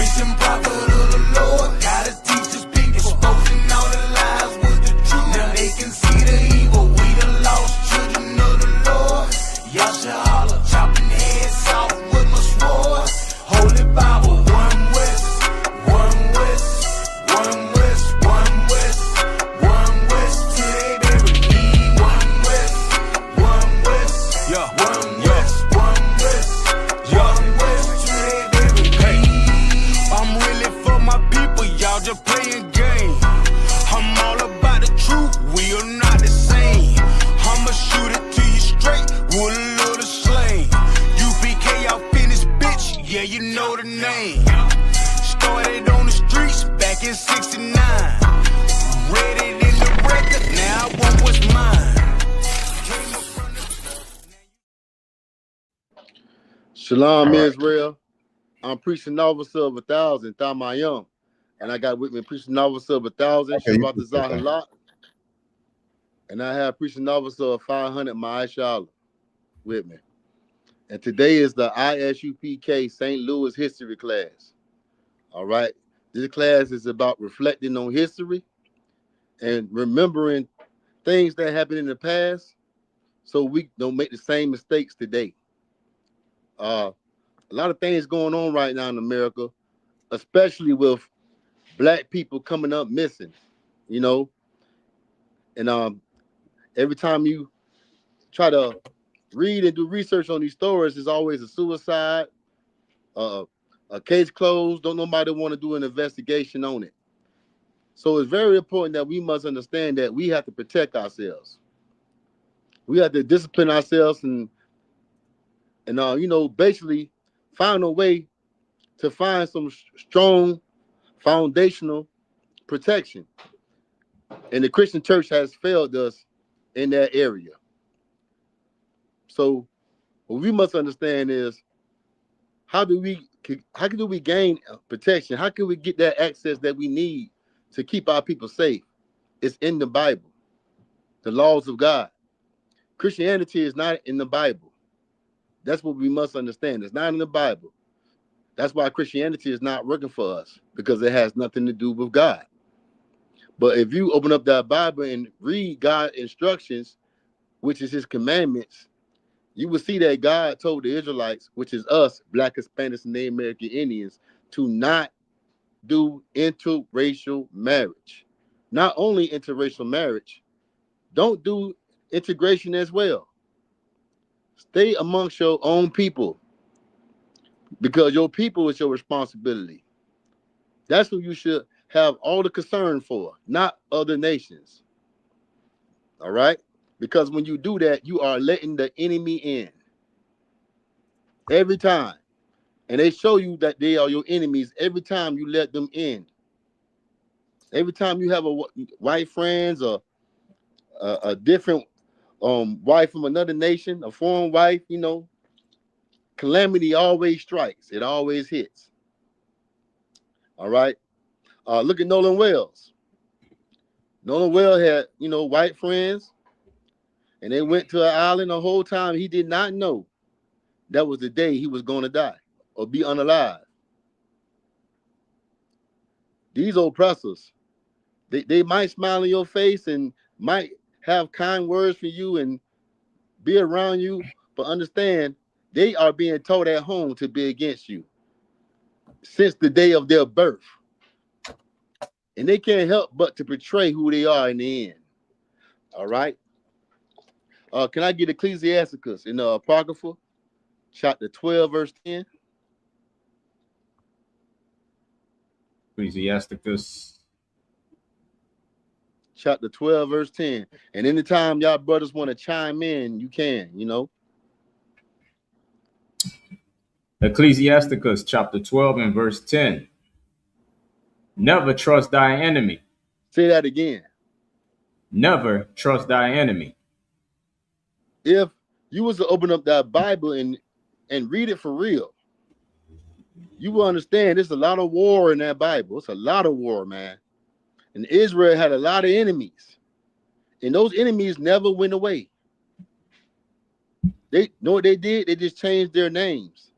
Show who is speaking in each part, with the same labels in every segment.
Speaker 1: preaching prophet of the Lord. Gotta teach his people, exposing all the lies with the truth. Now they can see the evil. We the lost children of the Lord. Y'all should holler, chopping heads off with my sword. Holy Bible, one West, one West, one West, one West, one West. Till they bury me. One West, one West, yeah, one West, one West, one West. Till they bury me. I'm really for my people, y'all just playing game. I'm all about the truth, we are not the same. I'ma shoot it to you straight with a little slang. UPK, y'all finished, bitch, yeah, you know the name. Started on the streets back in '69. Read it in the record, now I want what's mine.
Speaker 2: Shalom, Israel. I'm preaching officer of 1,000, Thamayam. And I got with me preaching officer of 1,000, Shabbat Zahalat. And I have preaching officer of 500, Ma'ashala, with me. And today is the ISUPK St. Louis history class. All right. This class is about reflecting on history and remembering things that happened in the past so we don't make the same mistakes today. A lot of things going on right now in America, especially with Black people coming up missing, you know. And every time you try to read and do research on these stories, there's always a suicide, a case closed. Don't nobody want to do an investigation on it. So it's very important that we must understand that we have to protect ourselves. We have to discipline ourselves and you know, basically find a way to find some strong foundational protection. And the Christian church has failed us in that area. So what we must understand is how do we gain protection? How can we get that access that we need to keep our people safe? It's in the Bible, the laws of God. Christianity is not in the Bible. That's what we must understand. It's not in the Bible. That's why Christianity is not working for us, because it has nothing to do with God. But if you open up that Bible and read God's instructions, which is his commandments, you will see that God told the Israelites, which is us, Black, Hispanics, and Native American Indians, to not do interracial marriage. Not only interracial marriage, don't do integration as well. Stay amongst your own people, because your people is your responsibility. That's who you should have all the concern for, not other nations. All right? Because when you do that, you are letting the enemy in. Every time. And they show you that they are your enemies every time you let them in. Every time you have a white friends or a different wife from another nation, a foreign wife, you know, calamity always strikes. It always hits. All right? Look at Nolan Wells. Nolan Wells had, you know, white friends, and they went to an island the whole time. He did not know that was the day he was going to die or be unalive. These oppressors, they might smile in your face and might have kind words for you and be around you, but understand they are being taught at home to be against you since the day of their birth. And they can't help but to portray who they are in the end. All right? Can I get Ecclesiasticus in the Apocrypha, chapter 12, verse 10?
Speaker 3: Ecclesiasticus.
Speaker 2: Chapter 12, verse 10. And anytime y'all brothers want to chime in, you can, you know.
Speaker 3: Ecclesiasticus, chapter 12 and verse 10. Never trust thy enemy.
Speaker 2: Say that again.
Speaker 3: Never trust thy enemy.
Speaker 2: If you was to open up that Bible and read it for real, you will understand there's a lot of war in that Bible. It's a lot of war, man. And Israel had a lot of enemies. And those enemies never went away. They know what they did? They just changed their names.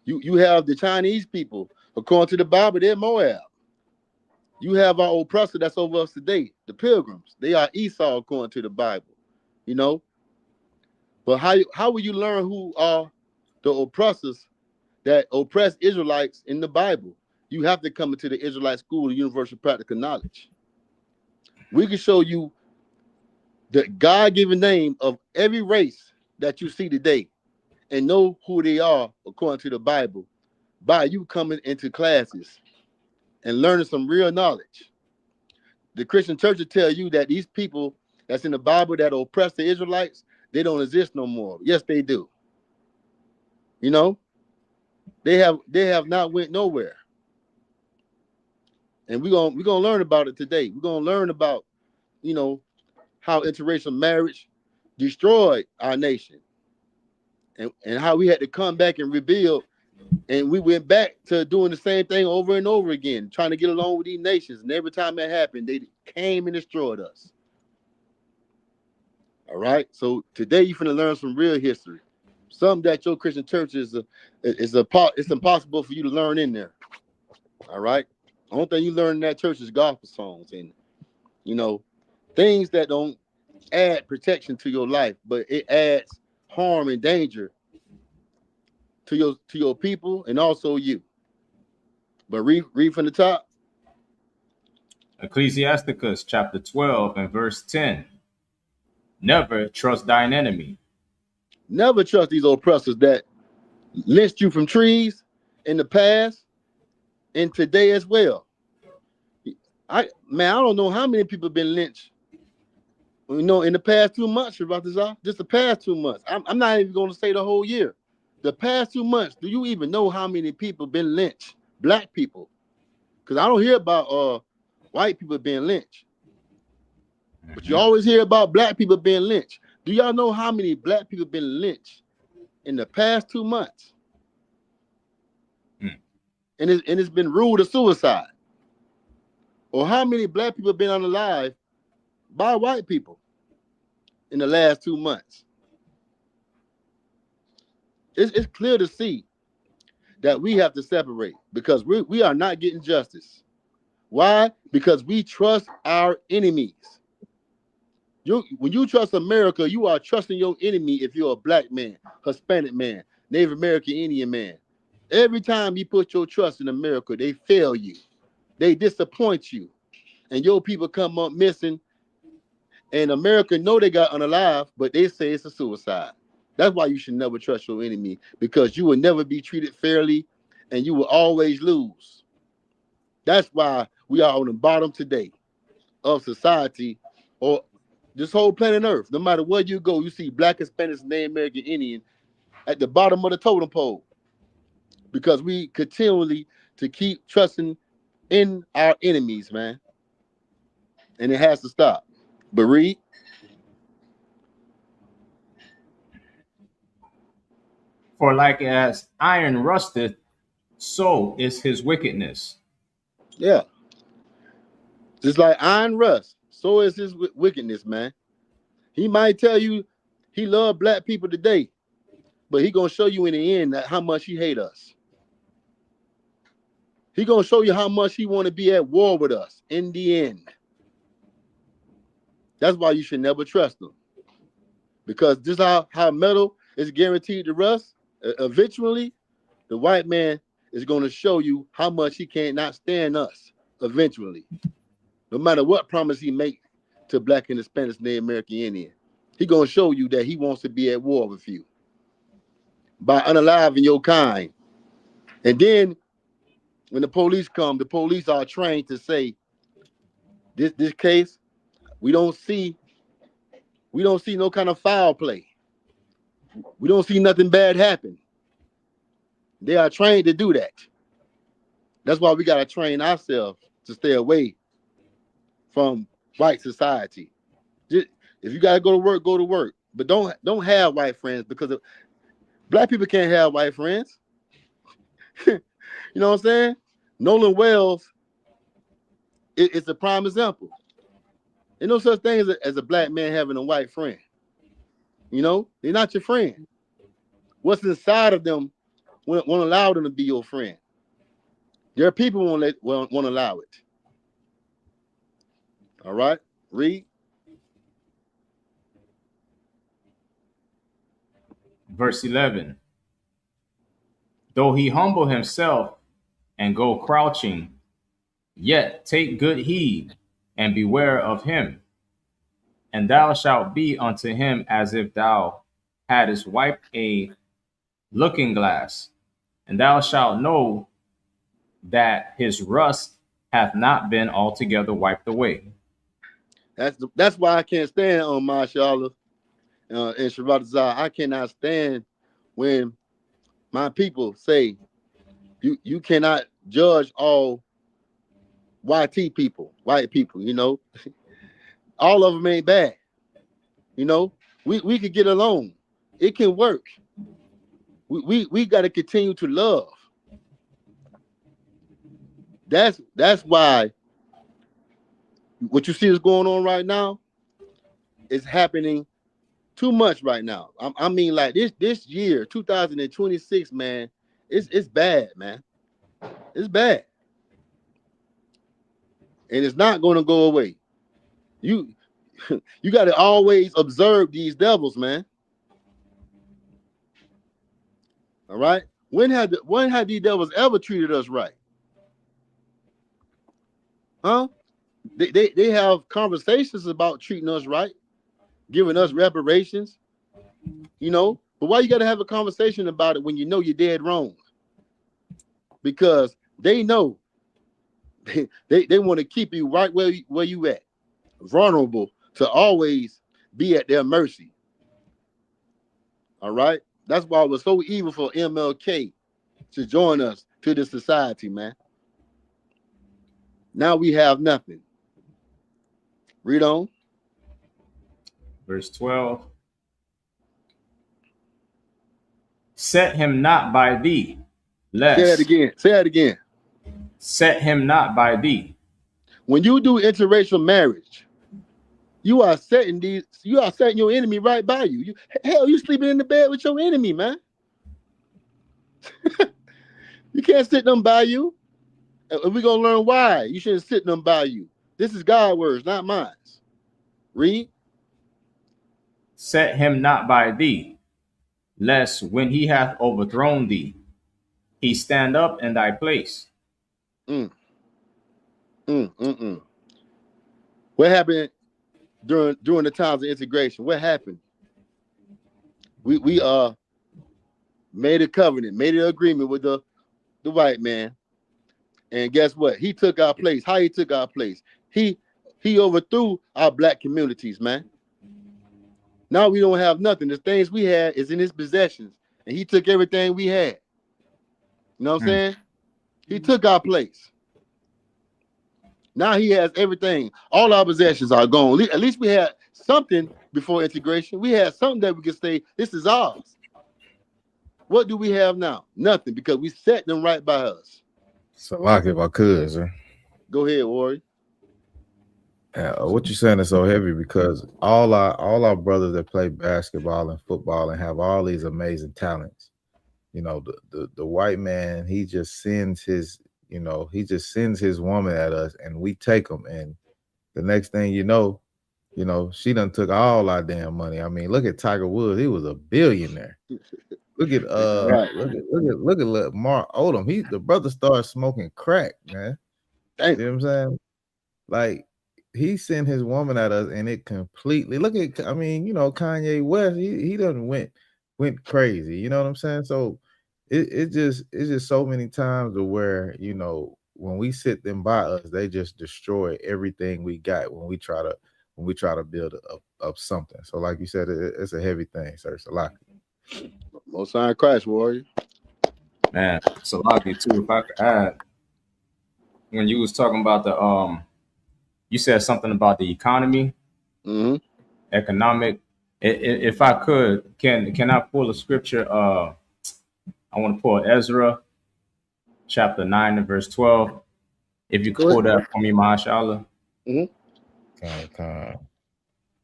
Speaker 2: You have the Chinese people, according to the Bible, they're Moab. You have our oppressor that's over us today, the Pilgrims. They are Esau, according to the Bible. You know, but how will you learn who are the oppressors that oppress Israelites in the Bible? You have to come into the Israelite school, the universal practical knowledge. We can show you the God-given name of every race that you see today and know who they are according to the Bible by you coming into classes and learning some real knowledge. The Christian church will tell you that these people that's in the Bible that oppress the Israelites, they don't exist no more. Yes, they do. You know, they have not went nowhere. And we're gonna learn about it today. We're gonna learn about, you know, how interracial marriage destroyed our nation and how we had to come back and rebuild. And we went back to doing the same thing over and over again, trying to get along with these nations. And every time that happened, they came and destroyed us. All right. So today you're going to learn some real history, something that your Christian church it's impossible for you to learn in there. All right. The only thing you learn in that church is gospel songs and, you know, things that don't add protection to your life, but it adds harm and danger to your people and also you. But read from the top.
Speaker 3: Ecclesiasticus chapter 12 and verse 10. Never trust thine enemy.
Speaker 2: Never trust these oppressors that lynched you from trees in the past and today as well. I don't know how many people have been lynched, you know, in the past 2 months, just the past 2 months. I'm not even going to say the whole year. The past 2 months, do you even know how many people been lynched? Black people. Because I don't hear about white people being lynched. But you always hear about black people being lynched. Do y'all know how many black people been lynched in the past 2 months? And it's been ruled a suicide. Or how many black people have been unalive by white people in the last 2 months? It's clear to see that we have to separate because we are not getting justice. Why? Because we trust our enemies. When you trust America, you are trusting your enemy if you're a black man, Hispanic man, Native American Indian man. Every time you put your trust in America, they fail you. They disappoint you. And your people come up missing. And America know they got unalive, but they say it's a suicide. That's why you should never trust your enemy, because you will never be treated fairly and you will always lose. That's why we are on the bottom today of society or this whole planet Earth. No matter where you go, you see black, Hispanics, Native American Indian at the bottom of the totem pole because we continually to keep trusting in our enemies, man. And it has to stop. But read.
Speaker 3: For like as iron rusteth, so is his wickedness.
Speaker 2: Yeah. Just like iron rust, so is his wickedness, man. He might tell you he loved black people today, but he gonna show you in the end that how much he hate us. He gonna show you how much he want to be at war with us in the end. That's why you should never trust him. Because this how metal is guaranteed to rust. Eventually, the white man is going to show you how much he cannot stand us. Eventually, no matter what promise he make to black and Hispanic Native American Indian, he going to show you that he wants to be at war with you by unaliving your kind. And then when the police come, the police are trained to say, this case, we don't see no kind of foul play. We don't see nothing bad happen. They are trained to do that. That's why we got to train ourselves to stay away from white society. Just, if you got to go to work, go to work. But don't have white friends, because black people can't have white friends. You know what I'm saying? Nolan Wells is a prime example. There's no such thing as a black man having a white friend. You know, they're not your friend. What's inside of them won't allow them to be your friend. There are people won't allow it. All right, read.
Speaker 3: Verse 11. Though he humble himself and go crouching, yet take good heed and beware of him. And thou shalt be unto him as if thou hadst wiped a looking glass, and thou shalt know that his rust hath not been altogether wiped away.
Speaker 2: That's why I can't stand on Mashallah and Shabbat Zah. I cannot stand when my people say you cannot judge all YT people, white people. You know, all of them ain't bad. You know, we could get along. It can work. We got to continue to love. That's why what you see is going on right now is happening too much right now. I mean, like this year, 2026, man, it's bad, man. It's bad, and it's not going to go away. You got to always observe these devils, man. All right. When have these devils ever treated us right? Huh? They have conversations about treating us right, giving us reparations, you know. But why you got to have a conversation about it when you know you're dead wrong? Because they know they want to keep you right where you at, vulnerable to always be at their mercy. All right. That's why it was so evil for MLK to join us to this society, man. Now we have nothing. Read on.
Speaker 3: Verse 12. Set him not by thee, lest.
Speaker 2: Say that again. Say that again.
Speaker 3: Set him not by thee.
Speaker 2: When you do interracial marriage, you are setting your enemy right by you. Hell, you sleeping in the bed with your enemy, man. You can't sit them by you. And we're gonna learn why you shouldn't sit them by you. This is God's words, not mine. Read.
Speaker 3: Set him not by thee, lest when he hath overthrown thee, he stand up in thy place.
Speaker 2: What happened during the times of integration? What happened? We made a covenant, made an agreement with the white man, and guess what? He took our place. How he took our place? He overthrew our black communities, man. Now we don't have nothing. The things we had is in his possessions, and he took everything we had. You know what I'm saying? He took our place. Now he has everything. All our possessions are gone. At least we had something before integration. We had something that we could say, this is ours. What do we have now? Nothing, because we set them right by us.
Speaker 4: So, like, if I could, sir.
Speaker 2: Go ahead, Warrior.
Speaker 4: What you're saying is so heavy because all our brothers that play basketball and football and have all these amazing talents, you know, the white man, he just sends his woman at us and we take them, and the next thing you know, she done took all our damn money. I mean, look at Tiger Woods, he was a billionaire. Look at
Speaker 2: right.
Speaker 4: look at Mark Odom. The brother started smoking crack, man.
Speaker 2: Dang.
Speaker 4: You know what I'm saying? Like, he sent his woman at us, and it completely. Look at, I mean, Kanye West. He done went crazy. You know what I'm saying? So it's just so many times to where when we sit them by us, they just destroy everything we got when we try to build up something. So like you said, it's a heavy thing, sir. It's a lot.
Speaker 2: Most High Christ, Warrior.
Speaker 3: Man, Salaki too. If I could add, when you was talking about the you said something about the economy, economic. If I could, can I pull a scripture? I want to pull Ezra, chapter 9 and verse 12. If you could pull that for me, mashallah.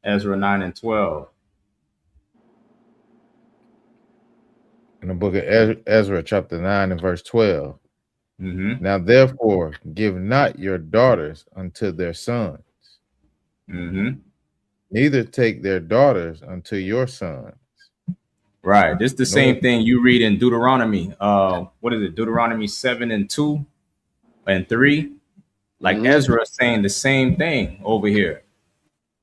Speaker 3: Ezra 9 and 12.
Speaker 4: In the book of Ezra, chapter 9 and verse 12.
Speaker 3: Mm-hmm.
Speaker 4: Now, therefore, give not your daughters unto their sons,
Speaker 3: Mm-hmm.
Speaker 4: neither take their daughters unto your sons.
Speaker 3: Right. This is the
Speaker 4: Nor,
Speaker 3: same thing you read in Deuteronomy. What is it? Deuteronomy 7 and 2 and 3. Like
Speaker 2: Mm-hmm.
Speaker 3: Ezra is saying the same thing over here.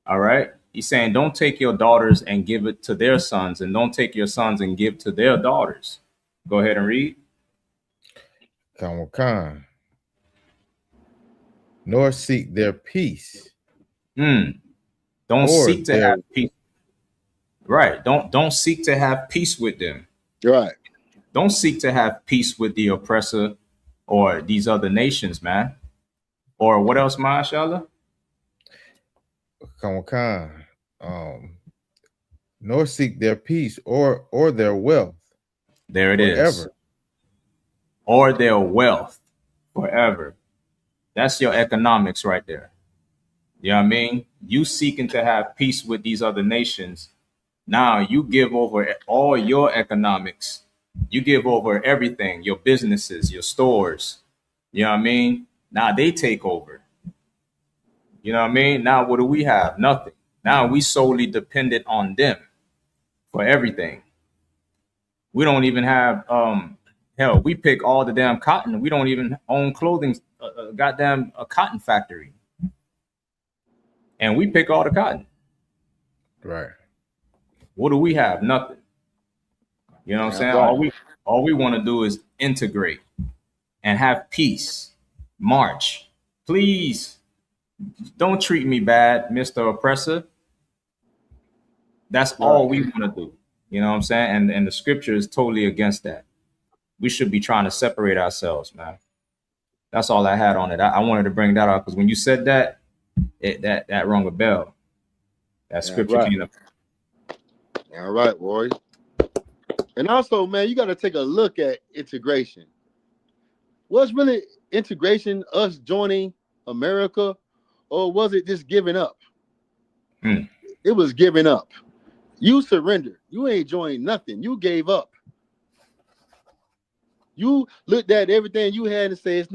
Speaker 3: All right. He's saying, don't take your daughters and give it to their sons, and don't take your sons and give to their daughters. Go ahead and read.
Speaker 4: Khan, nor seek their peace,
Speaker 3: Don't
Speaker 4: or
Speaker 3: seek to
Speaker 4: their
Speaker 3: have peace. Right. Don't seek to have peace with them.
Speaker 2: Right.
Speaker 3: Don't seek to have peace with the oppressor or these other nations, man. Or what else, Mashallah?
Speaker 4: Khan, nor seek their peace or their wealth
Speaker 3: There it
Speaker 4: forever.
Speaker 3: is. Or their wealth forever. That's your economics right there. You know what I mean? You seeking to have peace with these other nations. Now you give over all your economics. You give over everything, your businesses, your stores. You know what I mean? Now they take over. You know what I mean? Now what do we have? Nothing. Now we solely dependent on them for everything. We don't even have hell, we pick all the damn cotton. We don't even own clothing, goddamn a cotton factory. And we pick all the cotton.
Speaker 4: Right.
Speaker 3: What do we have? Nothing. You know what I'm saying?
Speaker 2: Right.
Speaker 3: All we want to do is integrate and have peace. March. Please don't treat me bad, Mr. Oppressor. That's all we want to do. You know what I'm saying? And the scripture is totally against that. We should be trying to separate ourselves, man. That's all I had on it. I wanted to bring that up because when you said that, that rung a bell. That scripture
Speaker 2: Right.
Speaker 3: came up.
Speaker 2: All right, Warrior. And also, man, you got to take a look at integration. Was really integration us joining America, or was it just giving up? It was giving up. You surrendered. You ain't joined nothing. You gave up. You looked at everything you had and said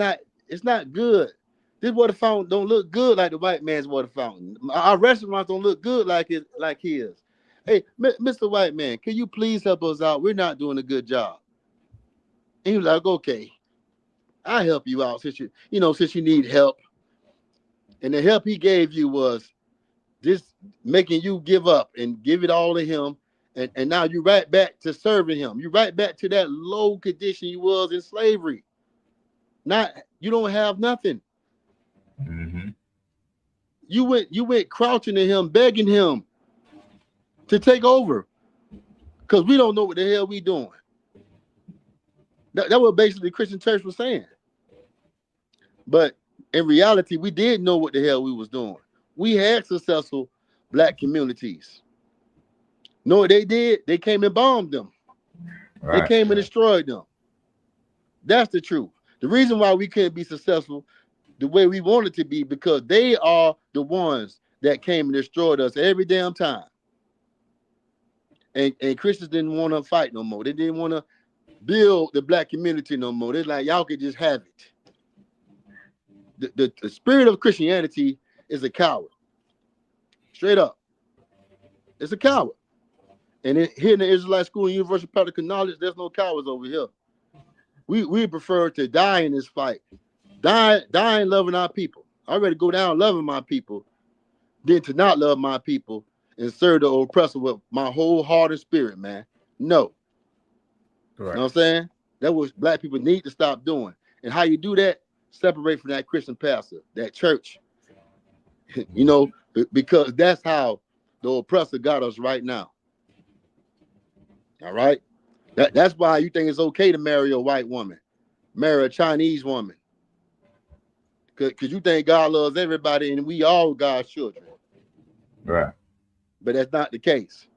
Speaker 2: it's not good. This water fountain don't look good like the white man's water fountain. Our restaurants don't look good like his. Hey, Mr. White Man, can you please help us out? We're not doing a good job. And he was like, okay, I'll help you out since you need help. And the help he gave you was just making you give up and give it all to him. And now you're right back to serving him. You're right back to that low condition you was in slavery. You don't have nothing.
Speaker 3: Mm-hmm.
Speaker 2: You went crouching to him, begging him to take over. Because we don't know what the hell we doing. That what basically the Christian church was saying. But in reality, we did know what the hell we was doing. We had successful black communities. Know what they did? They came and bombed them.
Speaker 3: Right.
Speaker 2: They came and destroyed them. That's the truth. The reason why we couldn't be successful the way we wanted to be, because they are the ones that came and destroyed us every damn time. And Christians didn't want to fight no more. They didn't want to build the black community no more. They're like, y'all could just have it. The spirit of Christianity is a coward. Straight up. It's a coward. And here in the Israelite School and Universal Practical Knowledge, there's no cowards over here. We prefer to die in this fight. Die loving our people. I'd rather go down loving my people than to not love my people and serve the oppressor with my whole heart and spirit, man. No.
Speaker 4: Right.
Speaker 2: You know what I'm saying? That's what black people need to stop doing. And how you do that? Separate from that Christian pastor, that church. Because that's how the oppressor got us right now. All right? That's why you think it's okay to marry a white woman, marry a Chinese woman. Because you think God loves everybody and we all God's children.
Speaker 3: Right.
Speaker 2: But that's not the case.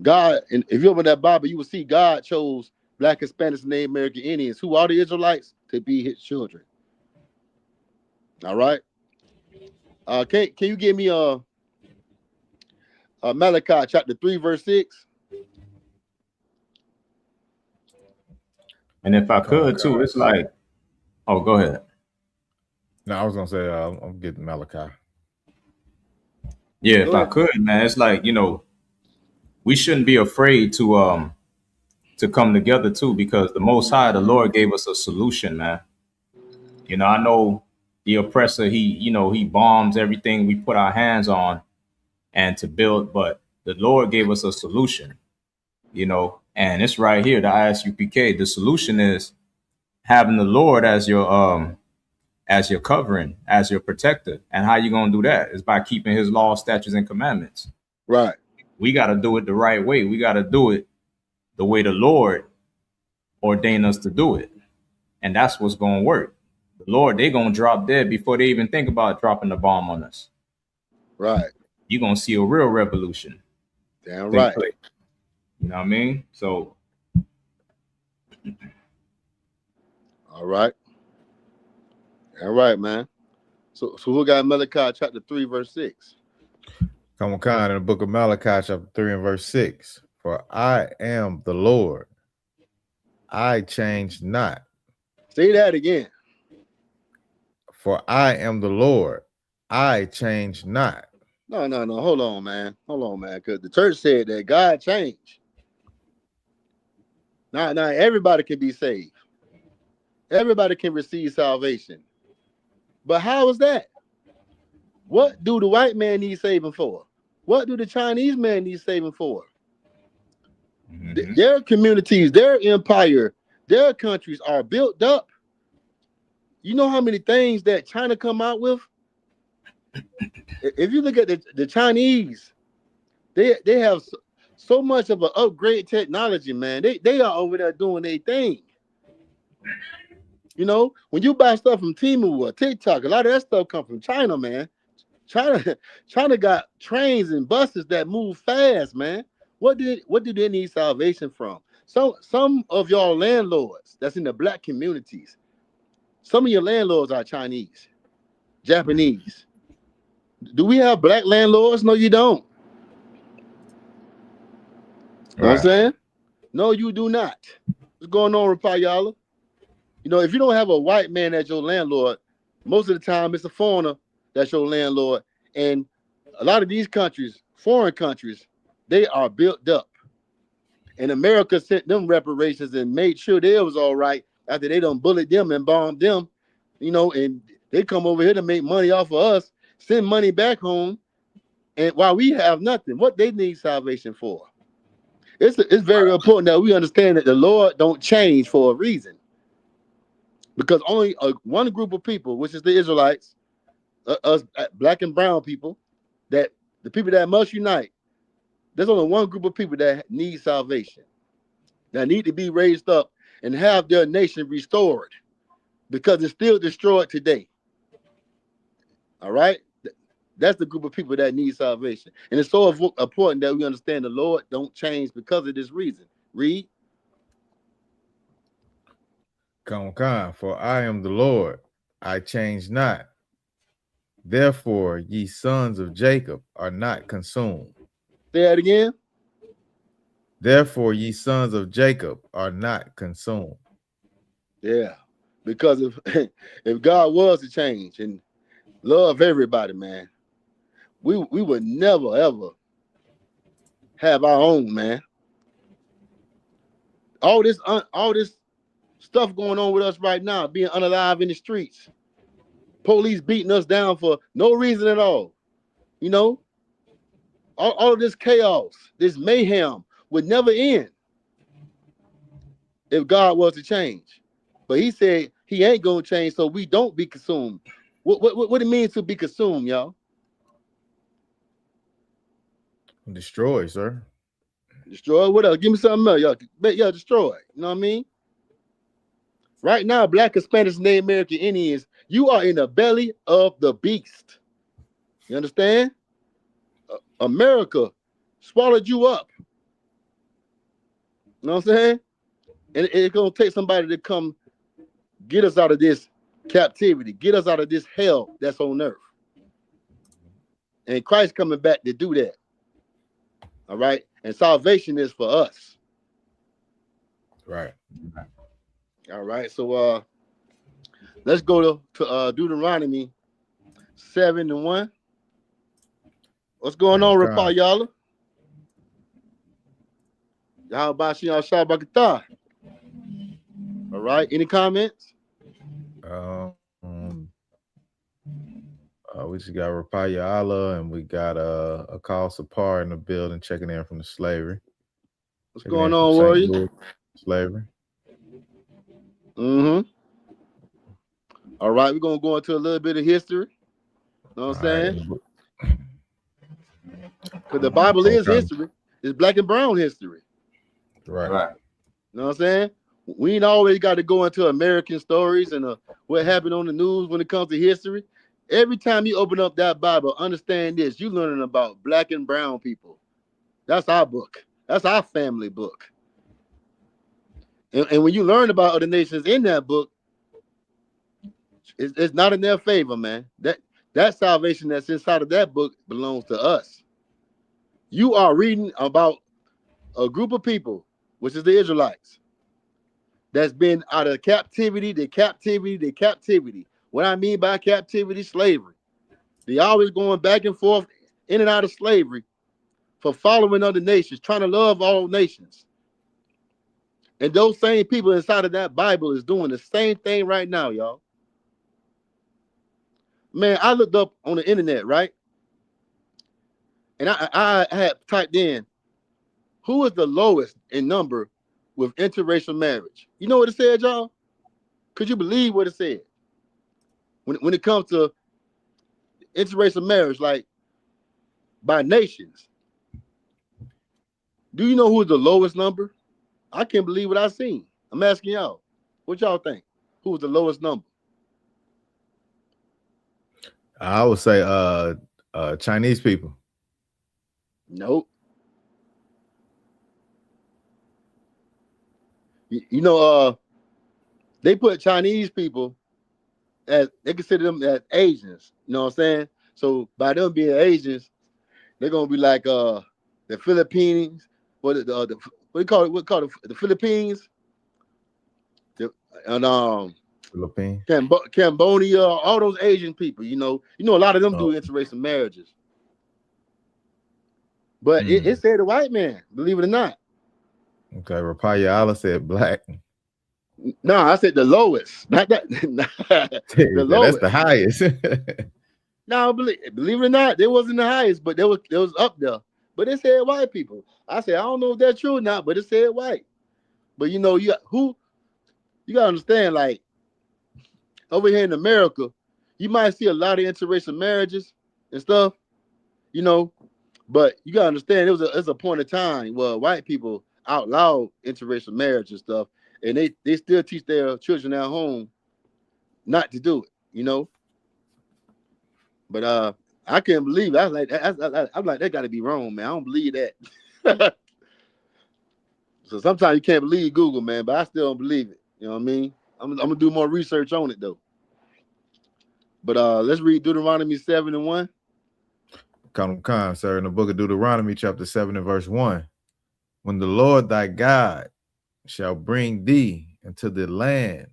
Speaker 2: God, and if you open that Bible, you will see God chose Black, Hispanics, and Native American Indians, who are the Israelites, to be his children. All right? Can you give me Malachi chapter 3, verse 6?
Speaker 3: And if I
Speaker 4: Come on,
Speaker 3: could too,
Speaker 4: God.
Speaker 3: it's like, oh, go ahead.
Speaker 4: No, I was gonna say I'm getting Malachi.
Speaker 3: Yeah, if
Speaker 2: Go
Speaker 3: I
Speaker 2: ahead.
Speaker 3: could, man, it's like, we shouldn't be afraid to come together too, because the Most High, the Lord, gave us a solution, man. I know the oppressor, he bombs everything we put our hands on and to build, but the Lord gave us a solution, and it's right here, the ISUPK. The solution is having the Lord as your covering, as your protector. And how you gonna do that is by keeping his laws, statutes, and commandments.
Speaker 2: Right.
Speaker 3: We gotta do it the right way. We gotta do it the way the Lord ordained us to do it. And that's what's gonna work. The Lord, they gonna drop dead before they even think about dropping the bomb on us.
Speaker 2: Right.
Speaker 3: You're gonna see a real revolution
Speaker 2: Damn
Speaker 3: take
Speaker 2: right.
Speaker 3: place. You know what I mean? So
Speaker 2: All right. All right, man. So who got Malachi chapter 3, verse 6?
Speaker 4: Come on, Khan, in the book of Malachi, chapter 3 and verse 6. For I am the Lord, I change not.
Speaker 2: Say that again.
Speaker 4: For I am the Lord, I change not.
Speaker 2: No. Hold on, man. Because the church said that God changed. Now everybody can be saved. Everybody can receive salvation. But how is that? What do the white man need saving for? What do the Chinese man need saving for? Their communities, their empire, their countries are built up. You know how many things that China come out with? If you look at the Chinese, they have so much of an upgrade technology, man. They are over there doing their thing. When you buy stuff from Temu or TikTok, a lot of that stuff come from China, man. China got trains and buses that move fast, man. What do they need salvation from? Some of y'all landlords that's in the black communities, some of your landlords are Chinese, Japanese. Do we have black landlords? No, you don't. You know what I'm saying? No, you do not. What's going on, Rapayala? If you don't have a white man as your landlord, most of the time it's a foreigner that's your landlord. And a lot of these countries, foreign countries, they are built up. And America sent them reparations and made sure they was all right after they done bullied them and bombed them, and they come over here to make money off of us, send money back home, and while we have nothing, what they need salvation for? It's very important that we understand that the Lord don't change for a reason. Because only one group of people, which is the Israelites, us black and brown people, that the people that must unite, there's only one group of people that need salvation, that need to be raised up and have their nation restored, because it's still destroyed today. All right? That's the group of people that need salvation. And it's so important that we understand the Lord don't change because of this reason. Read.
Speaker 4: Come on, for I am the Lord, I change not. Therefore, ye sons of Jacob are not consumed.
Speaker 2: Say that again.
Speaker 4: Therefore, ye sons of Jacob are not consumed.
Speaker 2: Yeah. Because if God was to change and love everybody, man, we would never ever have our own, man. All this stuff going on with us right now, being unalive in the streets, police beating us down for no reason at all. All of this chaos, this mayhem would never end if God was to change. But he said he ain't gonna change, so we don't be consumed. What it means to be consumed, y'all?
Speaker 4: Destroy, sir.
Speaker 2: Destroy what else? Give me something else, y'all. Yeah, destroy. You know what I mean? Right now, Black, Hispanics, and Native American Indians, you are in the belly of the beast. You understand? America swallowed you up. You know what I'm saying? And it's gonna take somebody to come get us out of this captivity, get us out of this hell that's on earth. And Christ coming back to do that. All right? And salvation is for us.
Speaker 4: Right.
Speaker 2: All right, so let's go to Deuteronomy 7:1. What's going on, Rapah, y'all? Y'all about Shion Shabakatah. All right, any comments?
Speaker 4: We just got Rapaya Allah, and we got a call Sapar in the building checking in from the slavery.
Speaker 2: What's going on, Warrior?
Speaker 4: Slavery.
Speaker 2: Mm-hmm. All right, we're gonna go into a little bit of history. You know what I'm saying? Because the Bible is history. It's black and brown history.
Speaker 3: Right.
Speaker 2: You know what I'm saying? We ain't always got to go into American stories and what happened on the news when it comes to history. Every time you open up that Bible, understand this: you learning about black and brown people. That's our book. That's our family book. And when you learn about other nations in that book, it's not in their favor, man. That salvation that's inside of that book belongs to us. You are reading about a group of people, which is the Israelites, that's been out of captivity to captivity to captivity. What I mean by captivity, slavery. They always going back and forth in and out of slavery for following other nations, trying to love all nations. And those same people inside of that Bible is doing the same thing right now, y'all. Man, I looked up on the internet, right? And I had typed in, who is the lowest in number with interracial marriage? You know what it said, y'all? Could you believe what it said? When it comes to interracial marriage, like by nations, do you know who is the lowest number? I can't believe what I seen. I'm asking y'all, what y'all think? Who was the lowest number?
Speaker 4: I would say Chinese people.
Speaker 2: Nope. You know, they put Chinese people as, they consider them as Asians. You know what I'm saying? So by them being Asians, they're gonna be like the Philippines, what do you call it? The Philippines, and
Speaker 4: Philippines,
Speaker 2: Cambodia, all those Asian people. You know, a lot of them do interracial marriages. But it said a white man, believe it or not.
Speaker 4: Okay, Rapaya Allah said black.
Speaker 2: No, I said the lowest, not that. The lowest.
Speaker 4: That's the highest.
Speaker 2: No, believe it or not, they wasn't the highest, but they was up there. But it said white people. I said I don't know if that's true or not, but it said white. But you know, you gotta understand, like over here in America, you might see a lot of interracial marriages and stuff, you know. But you gotta understand, it was a point of time where white people outlawed interracial marriage and stuff, and they still teach their children at home not to do it, you know. But I can't believe it. I'm like, that got to be wrong, man. I don't believe that. So sometimes you can't believe Google, man, but I still don't believe it. You know what I mean? I'm gonna do more research on it though. But let's read Deuteronomy 7:1.
Speaker 4: Khan, sir, in the book of Deuteronomy, chapter 7 and verse 1. When the Lord thy God shall bring thee into the land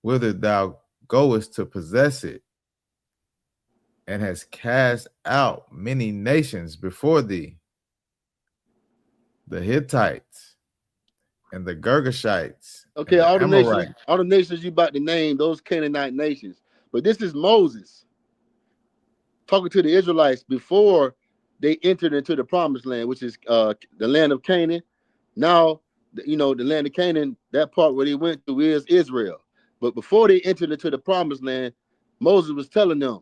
Speaker 4: whither thou goest to possess it, and has cast out many nations before thee, the Hittites and the Girgashites.
Speaker 2: Okay, all the nations you about to name, those Canaanite nations. But this is Moses talking to the Israelites before they entered into the promised land, which is the land of Canaan. Now, you know, the land of Canaan, that part where they went to is Israel. But before they entered into the promised land, Moses was telling them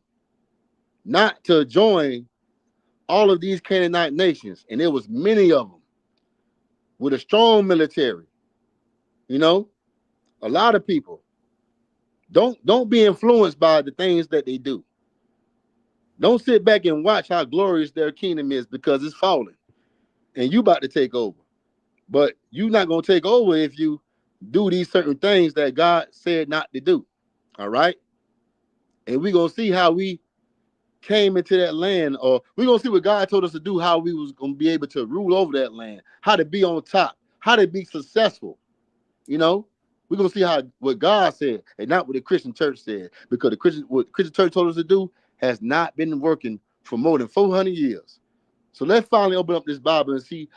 Speaker 2: not to join all of these Canaanite nations. And there was many of them with a strong military. You know, a lot of people. Don't be influenced by the things that they do. Don't sit back and watch how glorious their kingdom is, because it's falling and you about to take over. But you're not going to take over if you do these certain things that God said not to do. All right. And we're going to see how we came into that land, or we're going to see what God told us to do, how we was going to be able to rule over that land, how to be on top, how to be successful, you know. We're gonna see what God said and not what the Christian church said, because what the Christian church told us to do has not been working for more than 400 years. So let's finally open up this Bible and see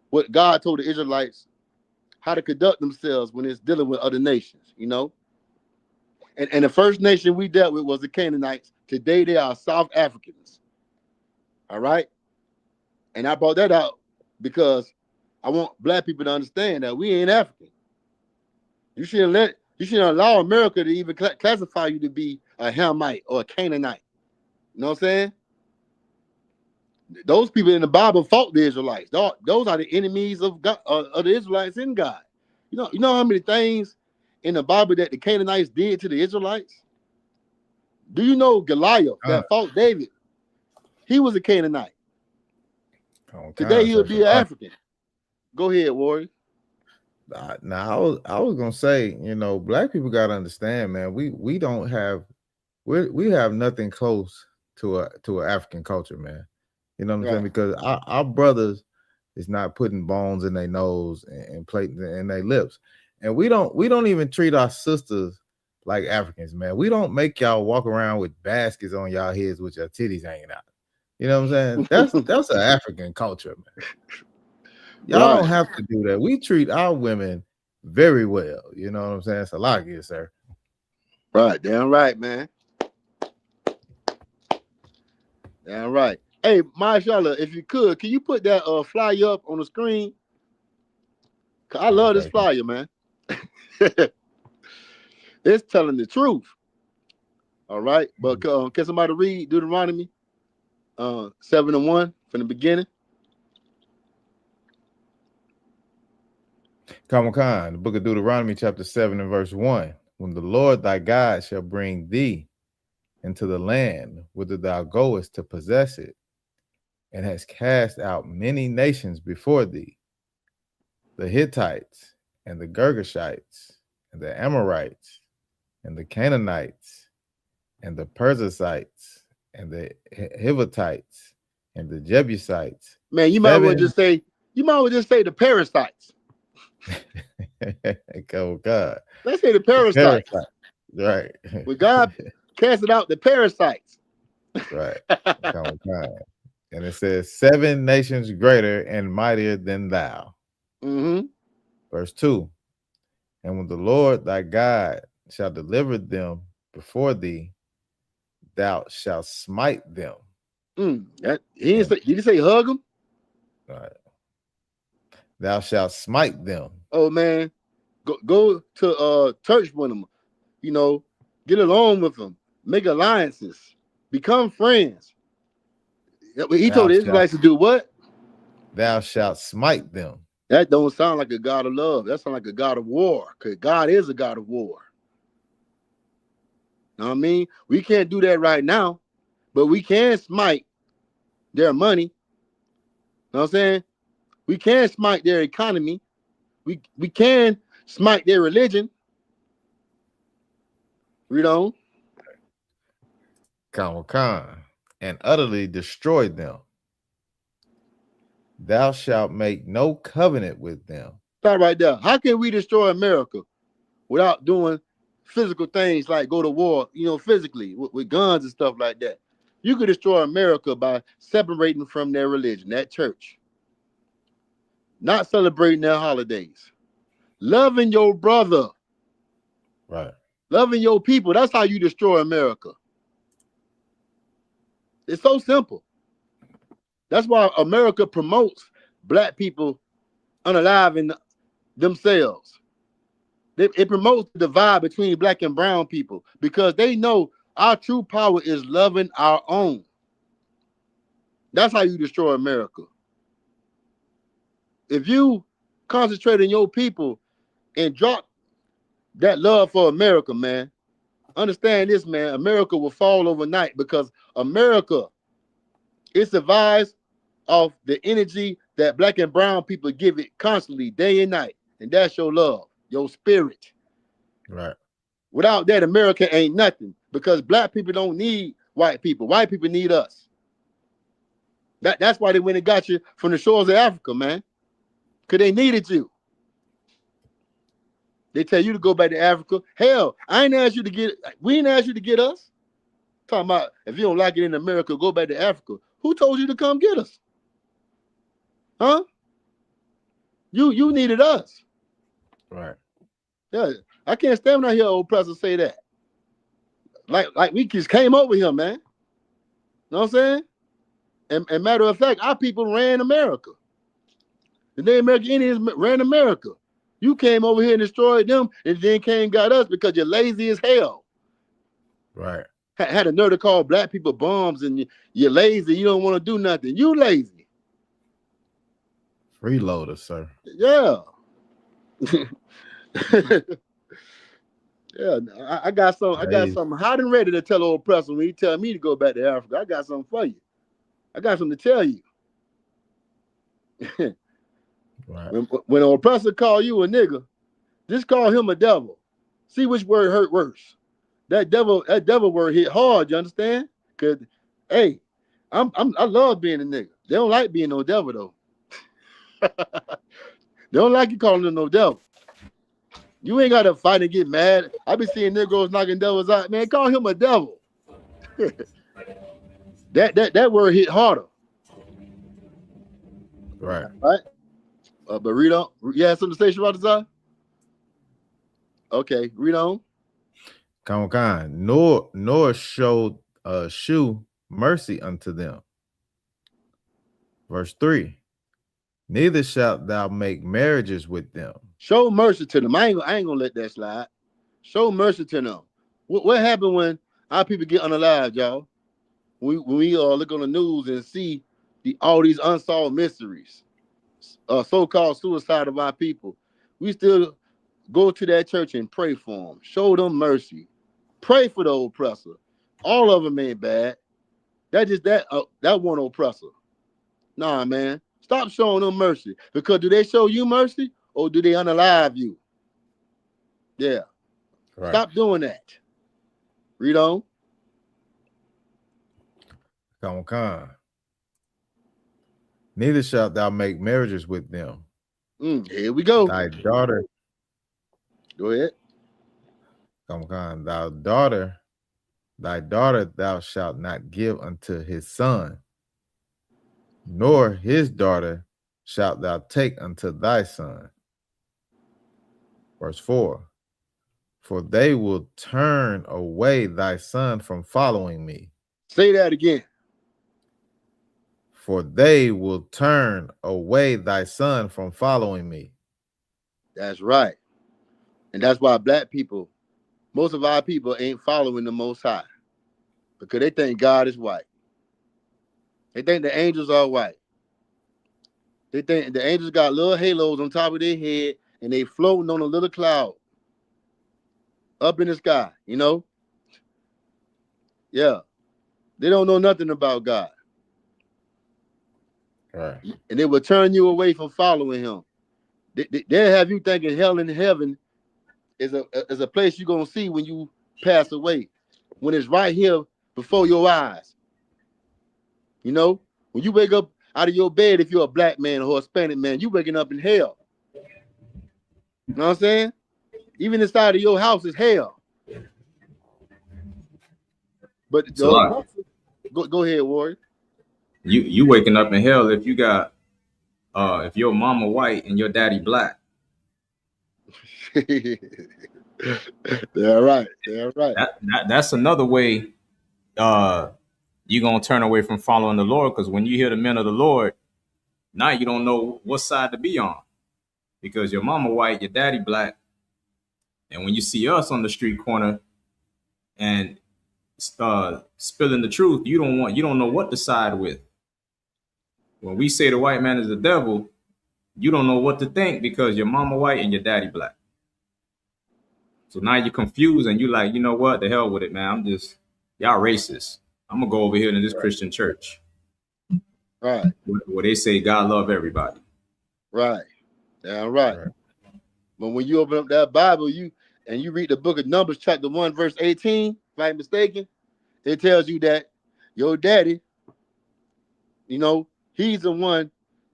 Speaker 2: what God told the Israelites how to conduct themselves when it's dealing with other nations, you know. And the first nation we dealt with was the Canaanites. Today they are South Africans. All right. And I brought that out because I want black people to understand that we ain't African. You shouldn't allow America to even classify you to be a Hamite or a Canaanite. You know what I'm saying? Those people in the Bible fought the Israelites. Those are the enemies of God, of the Israelites in God. You know how many things in the Bible that the Canaanites did to the Israelites? Do you know Goliath that fought David? He was a Canaanite. Today he would be an African. Go ahead, Warrior.
Speaker 4: Now I was gonna say, you know, black people gotta understand, man. We don't have we have nothing close to an African culture, man. You know what I'm saying? Because our brothers is not putting bones in their nose and plating in their lips, and we don't even treat our sisters like Africans, man. We don't make y'all walk around with baskets on y'all heads with your titties hanging out. You know what I'm saying? That's an African culture, man. Y'all don't have to do that. We treat our women very well. You know what I'm saying? It's a lot good, sir.
Speaker 2: Right, damn right, man. Damn right. Hey, Mashallah, if you could, can you put that flyer up on the screen? Cause I love this flyer, man. It's telling the truth. All right, but can somebody read Deuteronomy 7:1 from the beginning?
Speaker 4: Khan, the book of Deuteronomy, chapter 7 and verse 1. When the Lord thy God shall bring thee into the land whither thou goest to possess it, and has cast out many nations before thee, the Hittites and the Girgashites and the Amorites and the Canaanites and the Perizzites and the Hivitites and the Jebusites.
Speaker 2: Man, you might as well just say the parasites.
Speaker 4: Oh God.
Speaker 2: Let's say the parasites.
Speaker 4: Right.
Speaker 2: When God casted out the parasites.
Speaker 4: Right. And it says 7 nations greater and mightier than thou.
Speaker 2: Mm-hmm.
Speaker 4: Verse 2. And when the Lord thy God shall deliver them before thee, thou shalt smite them.
Speaker 2: Did you say hug them?
Speaker 4: Right. Thou shalt smite them.
Speaker 2: Oh man, go to church with them. You know, get along with them, make alliances, become friends. He told the Israelites to do what?
Speaker 4: Thou shalt smite them.
Speaker 2: That don't sound like a God of love. That sounds like a God of war, because God is a God of war. Know what I mean? We can't do that right now, but we can smite their money. Know what I'm saying? We can smite their economy. We can smite their religion. You know?
Speaker 4: Khan, and utterly destroy them. Thou shalt make no covenant with them.
Speaker 2: Stop right there. How can we destroy America without doing physical things like go to war, you know, physically with guns and stuff like that? You could destroy America by separating from their religion, that church. Not celebrating their holidays. Loving your brother.
Speaker 4: Right.
Speaker 2: Loving your people. That's how you destroy America. It's so simple. That's why America promotes black people unaliving themselves. It promotes the divide between black and brown people because they know our true power is loving our own. That's how you destroy America. If you concentrate on your people and drop that love for America, man, understand this, man, America will fall overnight because America, it survives off the energy that black and brown people give it constantly, day and night. And that's your love, your spirit.
Speaker 4: Right.
Speaker 2: Without that, America ain't nothing because black people don't need white people. White people need us. That's why they went and got you from the shores of Africa, man. Because they needed you. They tell you to go back to Africa. Hell, I ain't asked you to get. We ain't asked you to get us. Talking about if you don't like it in America, go back to Africa. Who told you to come get us? Huh? You needed us.
Speaker 4: Right.
Speaker 2: Yeah, I can't stand when I hear old Professor say that. Like we just came over here, man. Know what I'm saying? And matter of fact, our people ran America. The Native American Indians ran America. You came over here and destroyed them, and then came and got us because you're lazy as hell.
Speaker 4: Right.
Speaker 2: Had a nerve to call black people bums, and you're lazy. You don't want to do nothing. You lazy.
Speaker 4: Freeloader, sir.
Speaker 2: Yeah. Yeah. I got some. I got something hot and ready to tell old Preston when he tell me to go back to Africa. I got something for you. I got something to tell you.
Speaker 4: Right.
Speaker 2: When old Preston call you a nigga, just call him a devil. See which word hurt worse. That devil word hit hard. You understand? Cause hey, I love being a nigga. They don't like being no devil though. They don't like you calling them no devil. You ain't got to fight and get mad. I be seeing niggas knocking devils out. Man, call him a devil. that word hit harder.
Speaker 4: Right.
Speaker 2: Right. But read on. You had something to say, Sharatazar? Okay, read on.
Speaker 4: Come on. Nor showed shew mercy unto them. Verse 3. Neither shalt thou make marriages with them.
Speaker 2: Show mercy to them. I ain't gonna let that slide. Show mercy to them. What happened when our people get unalived, y'all? When we look on the news and see all these unsolved mysteries, so-called suicide of our people, we still go to that church and pray for them. Show them mercy. Pray for the oppressor. All of them ain't bad. That one oppressor. Nah, man. Stop showing them mercy. Because do they show you mercy or do they unalive you? Yeah. Right. Stop doing that. Read on.
Speaker 4: Come on. Neither shalt thou make marriages with them.
Speaker 2: Here we go.
Speaker 4: Thy daughter.
Speaker 2: Go ahead.
Speaker 4: Come on. Thy daughter thou shalt not give unto his son, nor his daughter shalt thou take unto thy son. Verse 4. For they will turn away thy son from following me.
Speaker 2: Say that again.
Speaker 4: For they will turn away thy son from following me.
Speaker 2: That's right. And that's why black people, most of our people ain't following the Most High. Because they think God is white. They think the angels are white. They think the angels got little halos on top of their head and they floating on a little cloud up in the sky, you know? Yeah. They don't know nothing about God.
Speaker 4: Right.
Speaker 2: And they will turn you away from following him. They'll have you thinking hell and heaven is a place you're going to see when you pass away. When it's right here before your eyes. You know? When you wake up out of your bed, if you're a black man or a Hispanic man, you waking up in hell. You know what I'm saying? Even inside of your house is hell. But go ahead, Warrior.
Speaker 3: You waking up in hell if you got if your mama white and your daddy black.
Speaker 2: They're right. They're right.
Speaker 3: That's another way you're gonna turn away from following the Lord, because when you hear the men of the Lord, now you don't know what side to be on. Because your mama white, your daddy black, and when you see us on the street corner and spilling the truth, you don't know what to side with. When we say the white man is the devil, you don't know what to think because your mama white and your daddy black. So now you're confused and you're like, you know what? The hell with it, man. Y'all racist. I'm gonna go over here to this Christian church.
Speaker 2: Right.
Speaker 3: Where they say God love everybody.
Speaker 2: Right. Yeah, right. But when you open up that Bible, you read the book of Numbers, chapter 1, verse 18, if I'm mistaken, it tells you that your daddy, you know, he's the one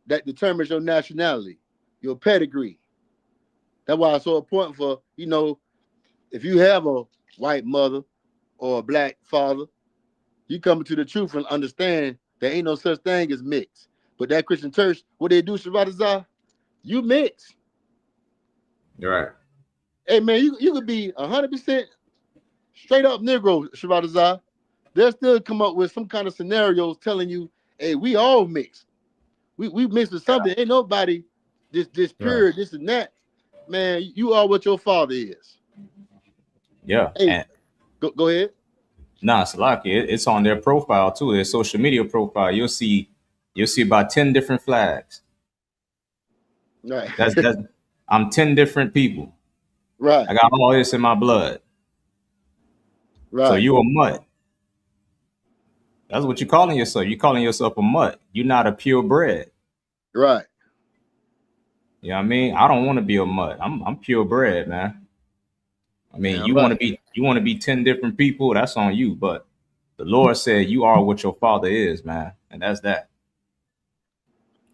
Speaker 2: that determines your nationality, your pedigree. That's why it's so important for, if you have a white mother or a black father, you come to the truth and understand there ain't no such thing as mix. But that Christian church, what they do, Shabbat, you mix.
Speaker 3: Right.
Speaker 2: Hey man, you could be 100% straight up Negro, Shabbat. They'll still come up with some kind of scenarios telling you, hey, we all mix. We mix with something. Ain't nobody this pure, this and that. Man, you are what your father is.
Speaker 3: Yeah.
Speaker 2: Hey,
Speaker 3: And
Speaker 2: go ahead.
Speaker 3: nah, Salaki, it's on their profile too, their social media profile. You'll see about 10 different flags.
Speaker 2: Right.
Speaker 3: That's I'm 10 different people.
Speaker 2: Right.
Speaker 3: I got all this in my blood.
Speaker 2: Right.
Speaker 3: So you a mutt. That's what you're calling yourself. You're calling yourself a mutt. You're not a purebred.
Speaker 2: Right.
Speaker 3: You know what I mean? I don't want to be a mutt. I'm purebred, man. I mean,
Speaker 2: Damn
Speaker 3: you
Speaker 2: right.
Speaker 3: want to be 10 different people, that's on you. But the Lord said you are what your father is, man. And that's that.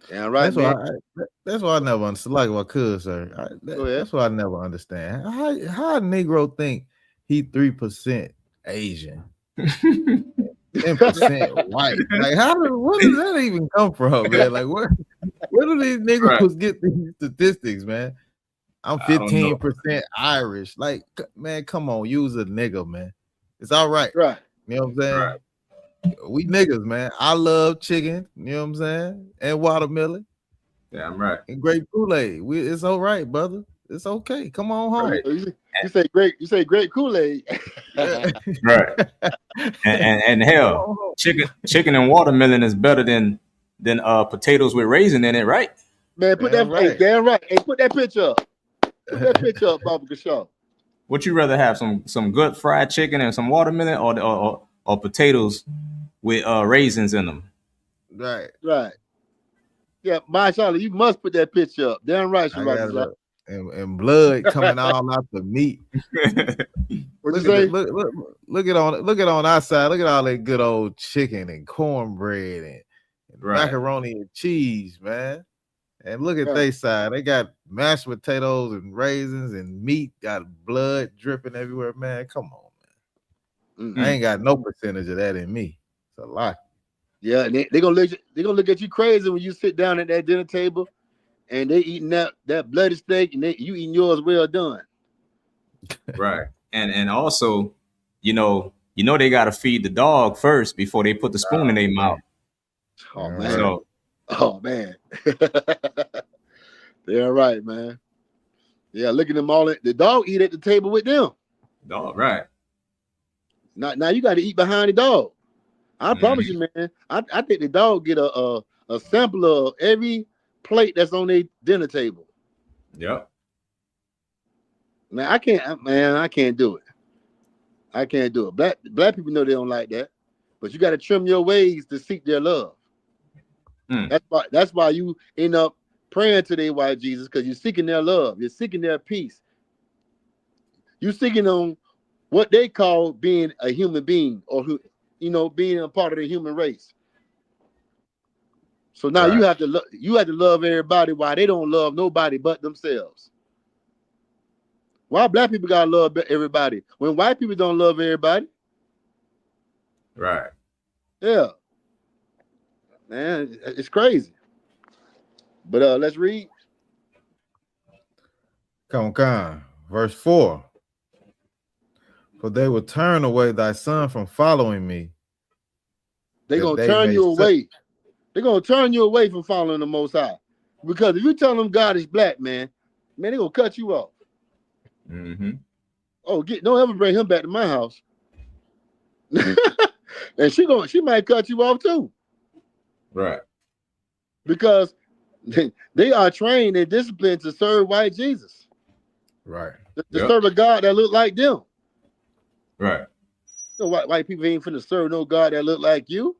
Speaker 2: Damn right, man.
Speaker 4: That's why I never understand. Like what could, sir.
Speaker 2: Go ahead.
Speaker 4: That's what I never understand. How a Negro think he 3% Asian, 10% white? Like where does that even come from, man? Like where do these Negroes get these statistics, man? I'm 15% Irish. Like, man, come on, use a nigga, man. It's all right.
Speaker 2: Right.
Speaker 4: You know what I'm saying?
Speaker 3: Right.
Speaker 4: We niggas, man. I love chicken, you know what I'm saying? And watermelon.
Speaker 3: Yeah, I'm right.
Speaker 4: And grape Kool-Aid. It's all right, brother. It's okay. Come on home.
Speaker 3: Right.
Speaker 2: You say great Kool-Aid.
Speaker 3: Right. And hell, chicken and watermelon is better than potatoes with raisin in it, right?
Speaker 2: Man, put that right. Hey, damn right. Hey, put that picture up. Put that picture up, Baba Kashaw.
Speaker 3: Would you rather have some good fried chicken and some watermelon or potatoes with raisins in them?
Speaker 4: Right.
Speaker 2: Right. Yeah, mashallah, you must put that picture up. Damn right, Shabbat.
Speaker 4: And blood coming all out the meat.
Speaker 2: What you say?
Speaker 4: Look at on our side. Look at all that good old chicken and cornbread and macaroni and cheese, man. And look at their side. They got mashed potatoes and raisins and meat, got blood dripping everywhere, man. Come on, man. I ain't got no percentage of that in me. It's a lot.
Speaker 2: Yeah, and they gonna look at you crazy when you sit down at that dinner table and they eating that bloody steak and you eating yours well done.
Speaker 3: Right. And also, you know they gotta feed the dog first before they put the spoon in their mouth.
Speaker 2: Oh man. Oh man. They're right, man. Yeah, look at them all. The dog eat at the table with them.
Speaker 3: Dog, right.
Speaker 2: Now you got to eat behind the dog. I promise you, man. I think the dog get a sample of every plate that's on their dinner table.
Speaker 3: Yep.
Speaker 2: Man, I can't do it. I can't do it. Black people know they don't like that, but you got to trim your ways to seek their love. That's why you end up praying to their white Jesus, because you're seeking their love, you're seeking their peace, you're seeking on what they call being a human being, or being a part of the human race. So now you have to love everybody while they don't love nobody but themselves. Why black people gotta love everybody when white people don't love everybody?
Speaker 3: Right.
Speaker 2: Yeah. Man, it's crazy. But let's read.
Speaker 4: Come on. Verse 4. For they will turn away thy son from following me.
Speaker 2: They're going to turn you away. They're going to turn you away from following the Most High. Because if you tell them God is black, man, they're going to cut you off.
Speaker 3: Mm-hmm.
Speaker 2: Oh, don't ever bring him back to my house. And she might cut you off too.
Speaker 3: Right.
Speaker 2: Because they are trained and disciplined to serve white Jesus.
Speaker 4: Right.
Speaker 2: To serve a God that look like them.
Speaker 3: Right.
Speaker 2: So white people ain't finna serve no God that look like you.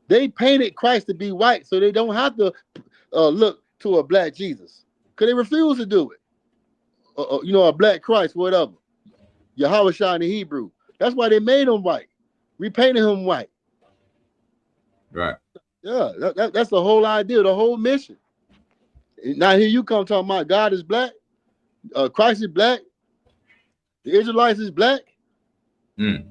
Speaker 2: They painted Christ to be white so they don't have to look to a black Jesus. Because they refuse to do it. A black Christ, whatever. Yahushua in the Hebrew. That's why they made him white. Repainted him white.
Speaker 3: Right.
Speaker 2: Yeah, that's the whole idea, the whole mission. Now here you come talking about God is black. Christ is black. The Israelites is black.
Speaker 3: Mm.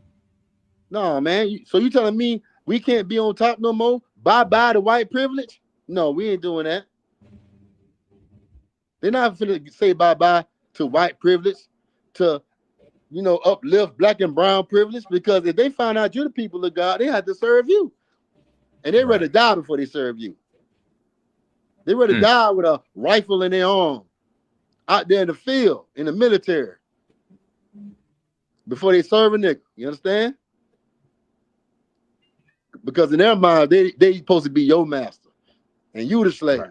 Speaker 2: No, man. So you telling me we can't be on top no more? Bye-bye to white privilege? No, we ain't doing that. They're not finna say bye-bye to white privilege, to, uplift black and brown privilege, because if they find out you're the people of God, they have to serve you. And they ready to die before they serve you. They ready to die with a rifle in their arm out there in the field, in the military, before they serve a nigga. You understand? Because in their mind, they supposed to be your master, and you the slave.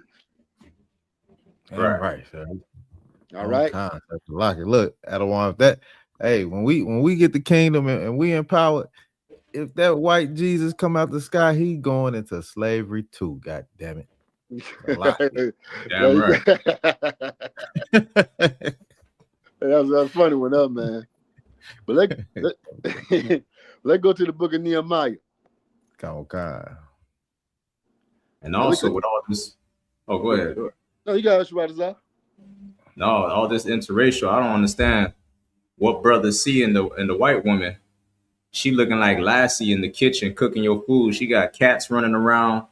Speaker 4: Right, sir.
Speaker 2: All right.
Speaker 4: Look, Adawan, if that, hey, when we get the kingdom and we empowered, if that white Jesus come out the sky, he going into slavery too. God damn it.
Speaker 3: Damn right.
Speaker 2: That's funny one up, man. But let's go to the book of Nehemiah.
Speaker 4: Come on.
Speaker 3: And also with all this, go ahead.
Speaker 2: No, you got us right.
Speaker 3: No, all this interracial, I don't understand what brothers see in the white woman. She looking like Lassie in the kitchen cooking your food. She got cats running around,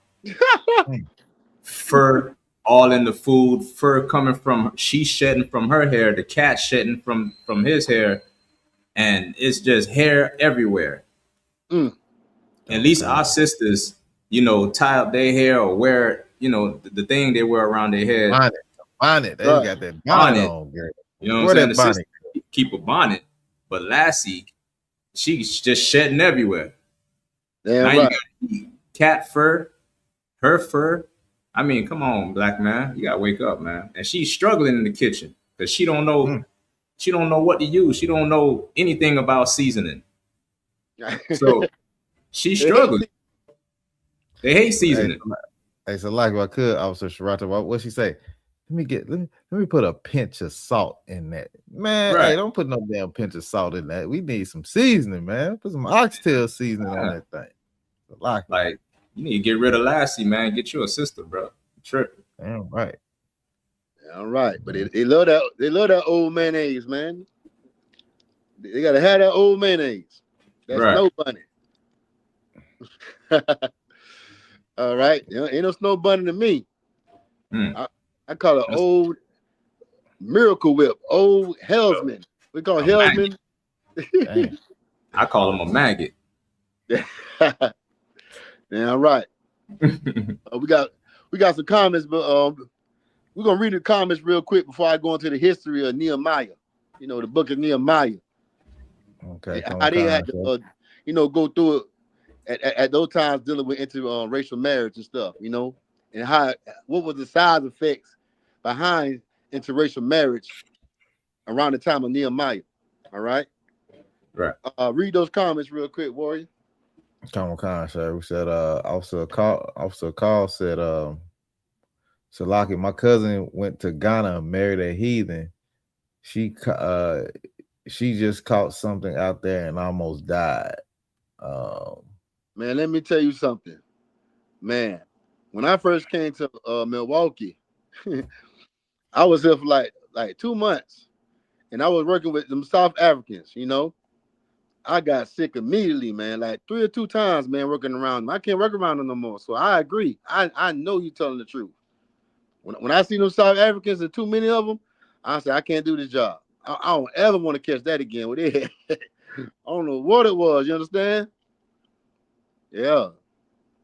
Speaker 3: fur all in the food, fur coming from, she shedding from her hair, the cat shedding from his hair, and it's just hair everywhere. At least our sisters, tie up their hair or wear, the thing they wear around their head.
Speaker 4: Bonnet. They got that bonnet on, girl.
Speaker 3: You know what I'm saying? The sister keep a bonnet, but Lassie, she's just shedding everywhere.
Speaker 2: Damn
Speaker 3: now
Speaker 2: right.
Speaker 3: You got cat fur, her fur. I mean, come on, black man, you gotta wake up, man. And she's struggling in the kitchen because she don't know, she don't know what to use. She don't know anything about seasoning. So she's struggling. They hate seasoning.
Speaker 4: Hey, so like if I could, Officer Sharata, what she say? Let me put a pinch of salt in that. Man, hey, don't put no damn pinch of salt in that. We need some seasoning, man. Put some oxtail seasoning on that thing.
Speaker 3: Like, you need to get rid of Lassie, man. Get you a sister, bro. Tripping.
Speaker 4: Damn right.
Speaker 2: All right. But they love that old mayonnaise, man. They gotta have that old mayonnaise. That's no bunny. All right. Ain't no snow bunny to me. I call it old Miracle Whip, old Hellsman. We call Hellsman.
Speaker 3: I call him a maggot.
Speaker 2: Yeah, right. We got some comments, but we're gonna read the comments real quick before I go into the history of Nehemiah. The book of Nehemiah.
Speaker 4: Okay.
Speaker 2: How they had to, go through it at those times dealing with interracial marriage and stuff, and what was the side effects behind interracial marriage around the time of Nehemiah. All right.
Speaker 3: Right.
Speaker 2: Read those comments real quick, Warrior.
Speaker 4: Come on, sir. We said Officer Call said Salaki, my cousin went to Ghana and married a heathen. She just caught something out there and almost died.
Speaker 2: Man, let me tell you something. Man, when I first came to Milwaukee, I was here for like 2 months, and I was working with them South Africans. I got sick immediately, man. Like 3 or 2 times, man, working around them. I can't work around them no more. So I agree. I know you telling the truth. When I see those South Africans and too many of them, I say I can't do this job. I don't ever want to catch that again with it. I don't know what it was. You understand? Yeah.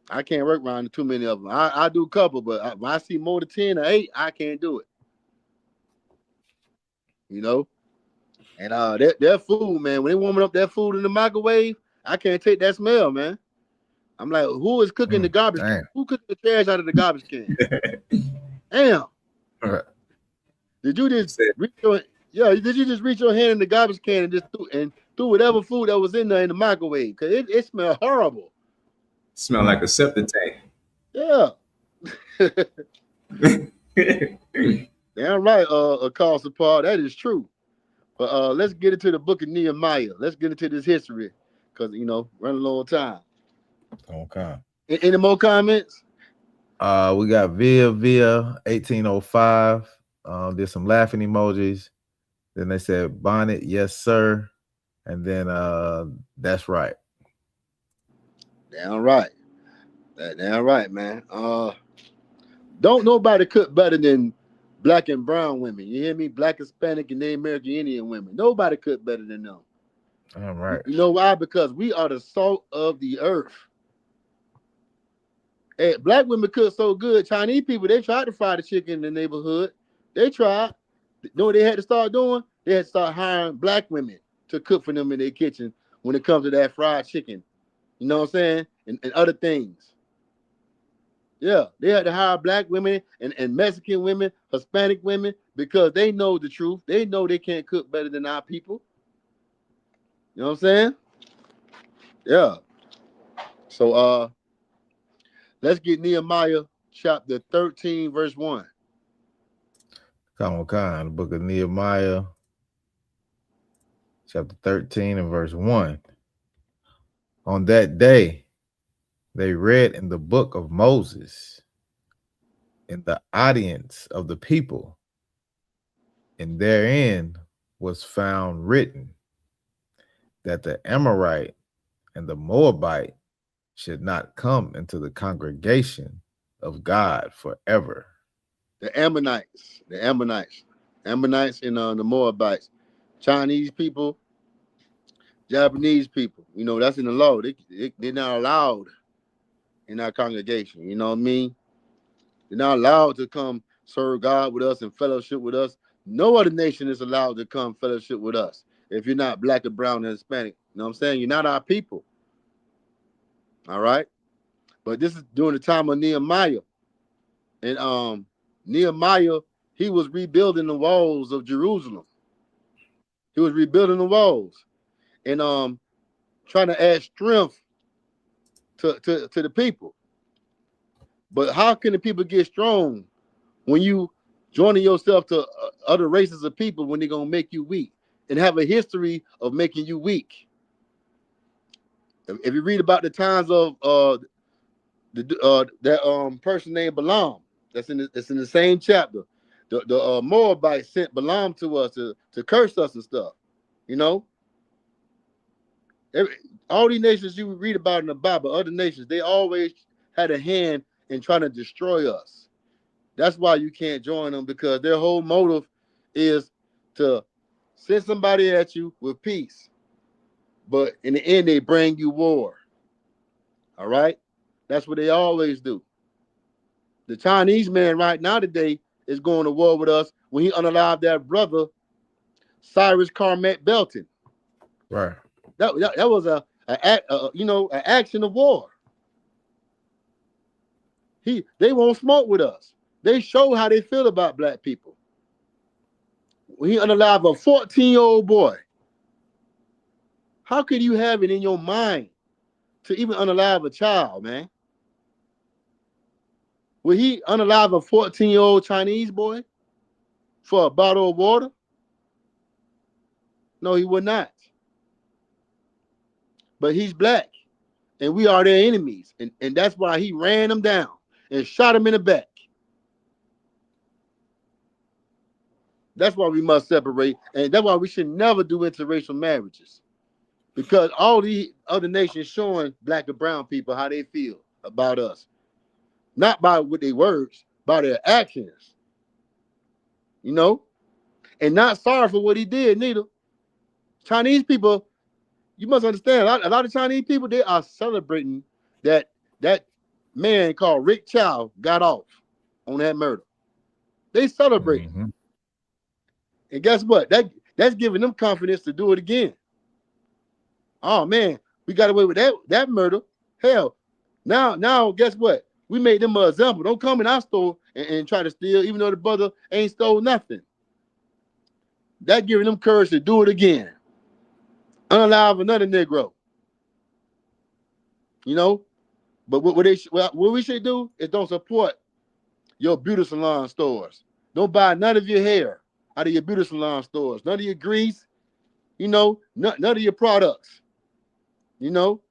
Speaker 2: I can't work around too many of them. I do a couple, but when I see more than 10 or 8, I can't do it. And that food, man, when they warming up that food in the microwave, I can't take that smell, man. I'm like, who is cooking the garbage can? Who cooking the trash out of the garbage can? Damn. Did you just reach your hand in the garbage can and just threw whatever food that was in there in the microwave? Because it smelled horrible.
Speaker 3: Smell like a septic tank.
Speaker 2: Yeah. Damn right, call support. That is true. But let's get into the book of Nehemiah. Let's get into this history. Because running a long time.
Speaker 4: Okay.
Speaker 2: Any more comments?
Speaker 4: We got Via 1805. Did some laughing emojis. Then they said bonnet, yes, sir. And then that's right.
Speaker 2: Damn right. Damn right, man. Don't nobody cook better than black and brown women. You hear me? Black, Hispanic, and Native American Indian women. Nobody cook better than them.
Speaker 4: All right.
Speaker 2: You know why? Because we are the salt of the earth. Hey, black women cook so good. Chinese people, they tried to fry the chicken in the neighborhood. They tried. You know what they had to start doing? They had to start hiring black women to cook for them in their kitchen when it comes to that fried chicken. You know what I'm saying? And other things. Yeah, they had to hire black women and Mexican women, Hispanic women, because they know the truth. They know they can't cook better than our people. You know what I'm saying? Yeah. So let's get Nehemiah chapter 13, verse 1.
Speaker 4: Come on, the book of Nehemiah, chapter 13 and verse 1. On that day, they read in the book of Moses in the audience of the people, and therein was found written that the Amorite and the Moabite should not come into the congregation of God forever.
Speaker 2: The Ammonites, Ammonites and the Moabites, Chinese people, Japanese people. You know, that's in the law. They're not allowed in our congregation. You know what I mean? They're not allowed to come serve God with us and fellowship with us. No other nation is allowed to come fellowship with us if you're not black or brown and Hispanic. You know what I'm saying? You're not our people. All right? But this is during the time of Nehemiah. And Nehemiah, he was rebuilding the walls of Jerusalem. He was rebuilding the walls and trying to add strength to the people. But how can the people get strong when you joining yourself to other races of people when they're gonna make you weak and have a history of making you weak? If you read about the times of that person named Balaam, it's in the same chapter. The Moabites sent Balaam to us to curse us and stuff. You know, all these nations you read about in the Bible, other nations, they always had a hand in trying to destroy us. That's why you can't join them, because their whole motive is to send somebody at you with peace. But in the end, they bring you war. All right? That's what they always do. The Chinese man right now today is going to war with us when he unalived that brother, Cyrus Carmet Belton.
Speaker 4: Right.
Speaker 2: That was an action of war. They won't smoke with us. They show how they feel about black people. When he unalived a 14-year-old boy, how could you have it in your mind to even unalive a child, man? Will he unalive a 14-year-old Chinese boy for a bottle of water? No, he would not. But he's black, and we are their enemies. And that's why he ran them down and shot him in the back. That's why we must separate, and that's why we should never do interracial marriages. Because all these other nations showing black and brown people how they feel about us. Not by with their words, by their actions. You know? And not sorry for what he did, neither. Chinese people, you must understand, a lot of Chinese people, they are celebrating that man called Rick Chow got off on that murder. They celebrating.
Speaker 4: Mm-hmm.
Speaker 2: And guess what? That's giving them confidence to do it again. Oh man, we got away with that murder. Hell, now guess what? We made them an example. Don't come in our store and try to steal, even though the brother ain't stole nothing. That giving them courage to do it again. Unalive another Negro. You know? But what we should do is don't support your beauty salon stores. Don't buy none of your hair out of your beauty salon stores. None of your grease. You know, none of your products. You know?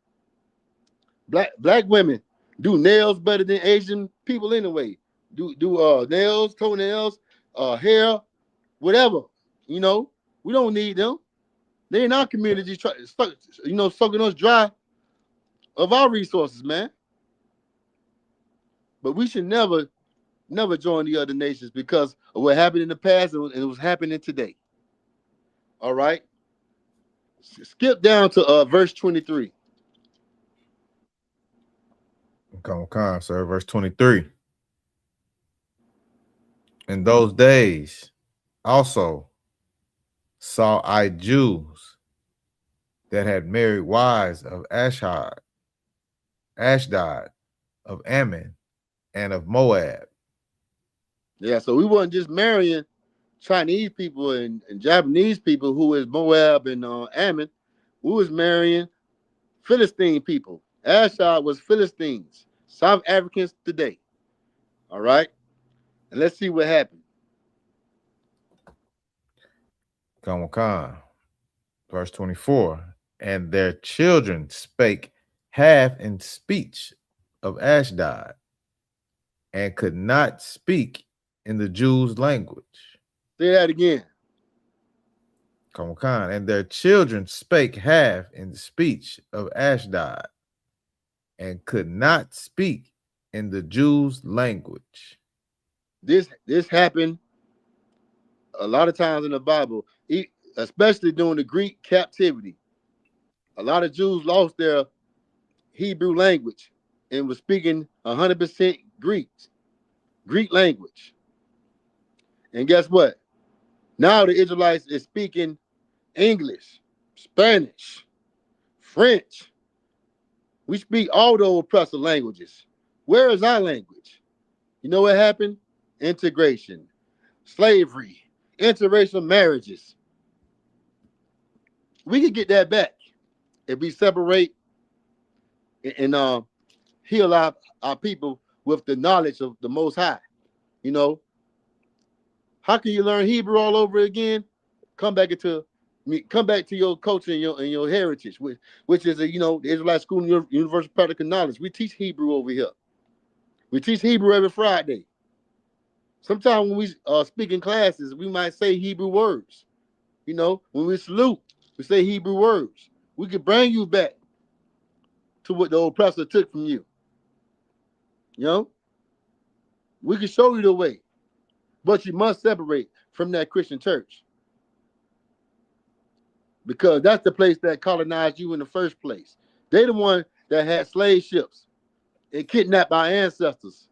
Speaker 2: Black women do nails better than Asian people anyway. Do nails, toenails, hair, whatever. You know? We don't need them. They in our community, sucking us dry of our resources, man. But we should never join the other nations because of what happened in the past and it was happening today. All right. Skip down to verse 23.
Speaker 4: Come on, sir. Verse 23. In those days also saw I Jews that had married wives of Ashdod, of Ammon, and of Moab.
Speaker 2: Yeah, so we wasn't just marrying Chinese people and Japanese people who is Moab and Ammon. We was marrying Philistine people. Ashdod was Philistines, South Africans today. All right, and let's see what happened.
Speaker 4: Come on, verse 24. And their children spake half in speech of Ashdod, and could not speak in the Jews' language.
Speaker 2: Say that again.
Speaker 4: Come on. And their children spake half in the speech of Ashdod, and could not speak in the Jews' language.
Speaker 2: This happened a lot of times in the Bible, especially during the Greek captivity. A lot of Jews lost their Hebrew language and was speaking 100% Greek language. And guess what? Now the Israelites is speaking English, Spanish, French. We speak all those oppressive languages. Where is our language? You know what happened? Integration, slavery, interracial marriages. We could get that back if we separate and heal our people with the knowledge of the Most High. You know, how can you learn Hebrew all over again? Come back to your culture and your heritage, which is the Israelite School and Universal Practical Knowledge. We teach Hebrew over here. We teach Hebrew every Friday. Sometimes when we speak in classes, we might say Hebrew words. You know, when we salute, we say Hebrew words. We can bring you back to what the oppressor took from you. You know, we can show you the way, but you must separate from that Christian church because that's the place that colonized you in the first place. They're the one that had slave ships and kidnapped our ancestors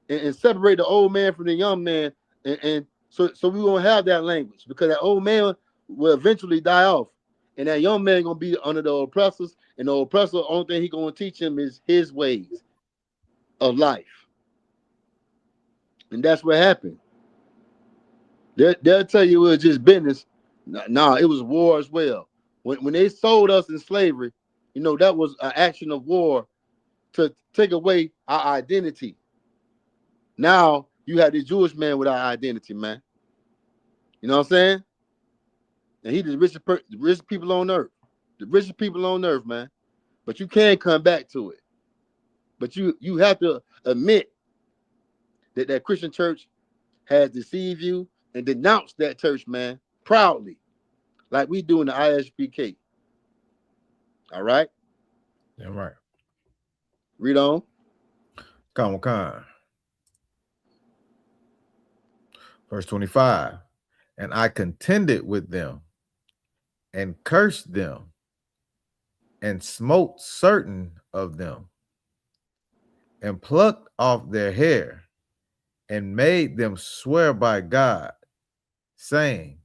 Speaker 2: and separate the old man from the young man, and so we won't have that language because that old man will eventually die off, and that young man gonna be under the oppressors, and the oppressor, only thing he gonna teach him is his ways of life, and that's what happened. They'll tell you it was just business. Nah, it was war as well. When they sold us in slavery, that was an action of war to take away our identity. Now you have the Jewish man with our identity, man. You know what I'm saying? And he the richest people on earth. The richest people on earth, man. But you can't come back to it. But you have to admit that Christian church has deceived you and denounce that church, man, proudly, like we do in the ISUPK. All right?
Speaker 4: Yeah, right.
Speaker 2: Read on.
Speaker 4: Come on. Verse 25. And I contended with them and cursed them and smote certain of them and plucked off their hair and made them swear by God, saying,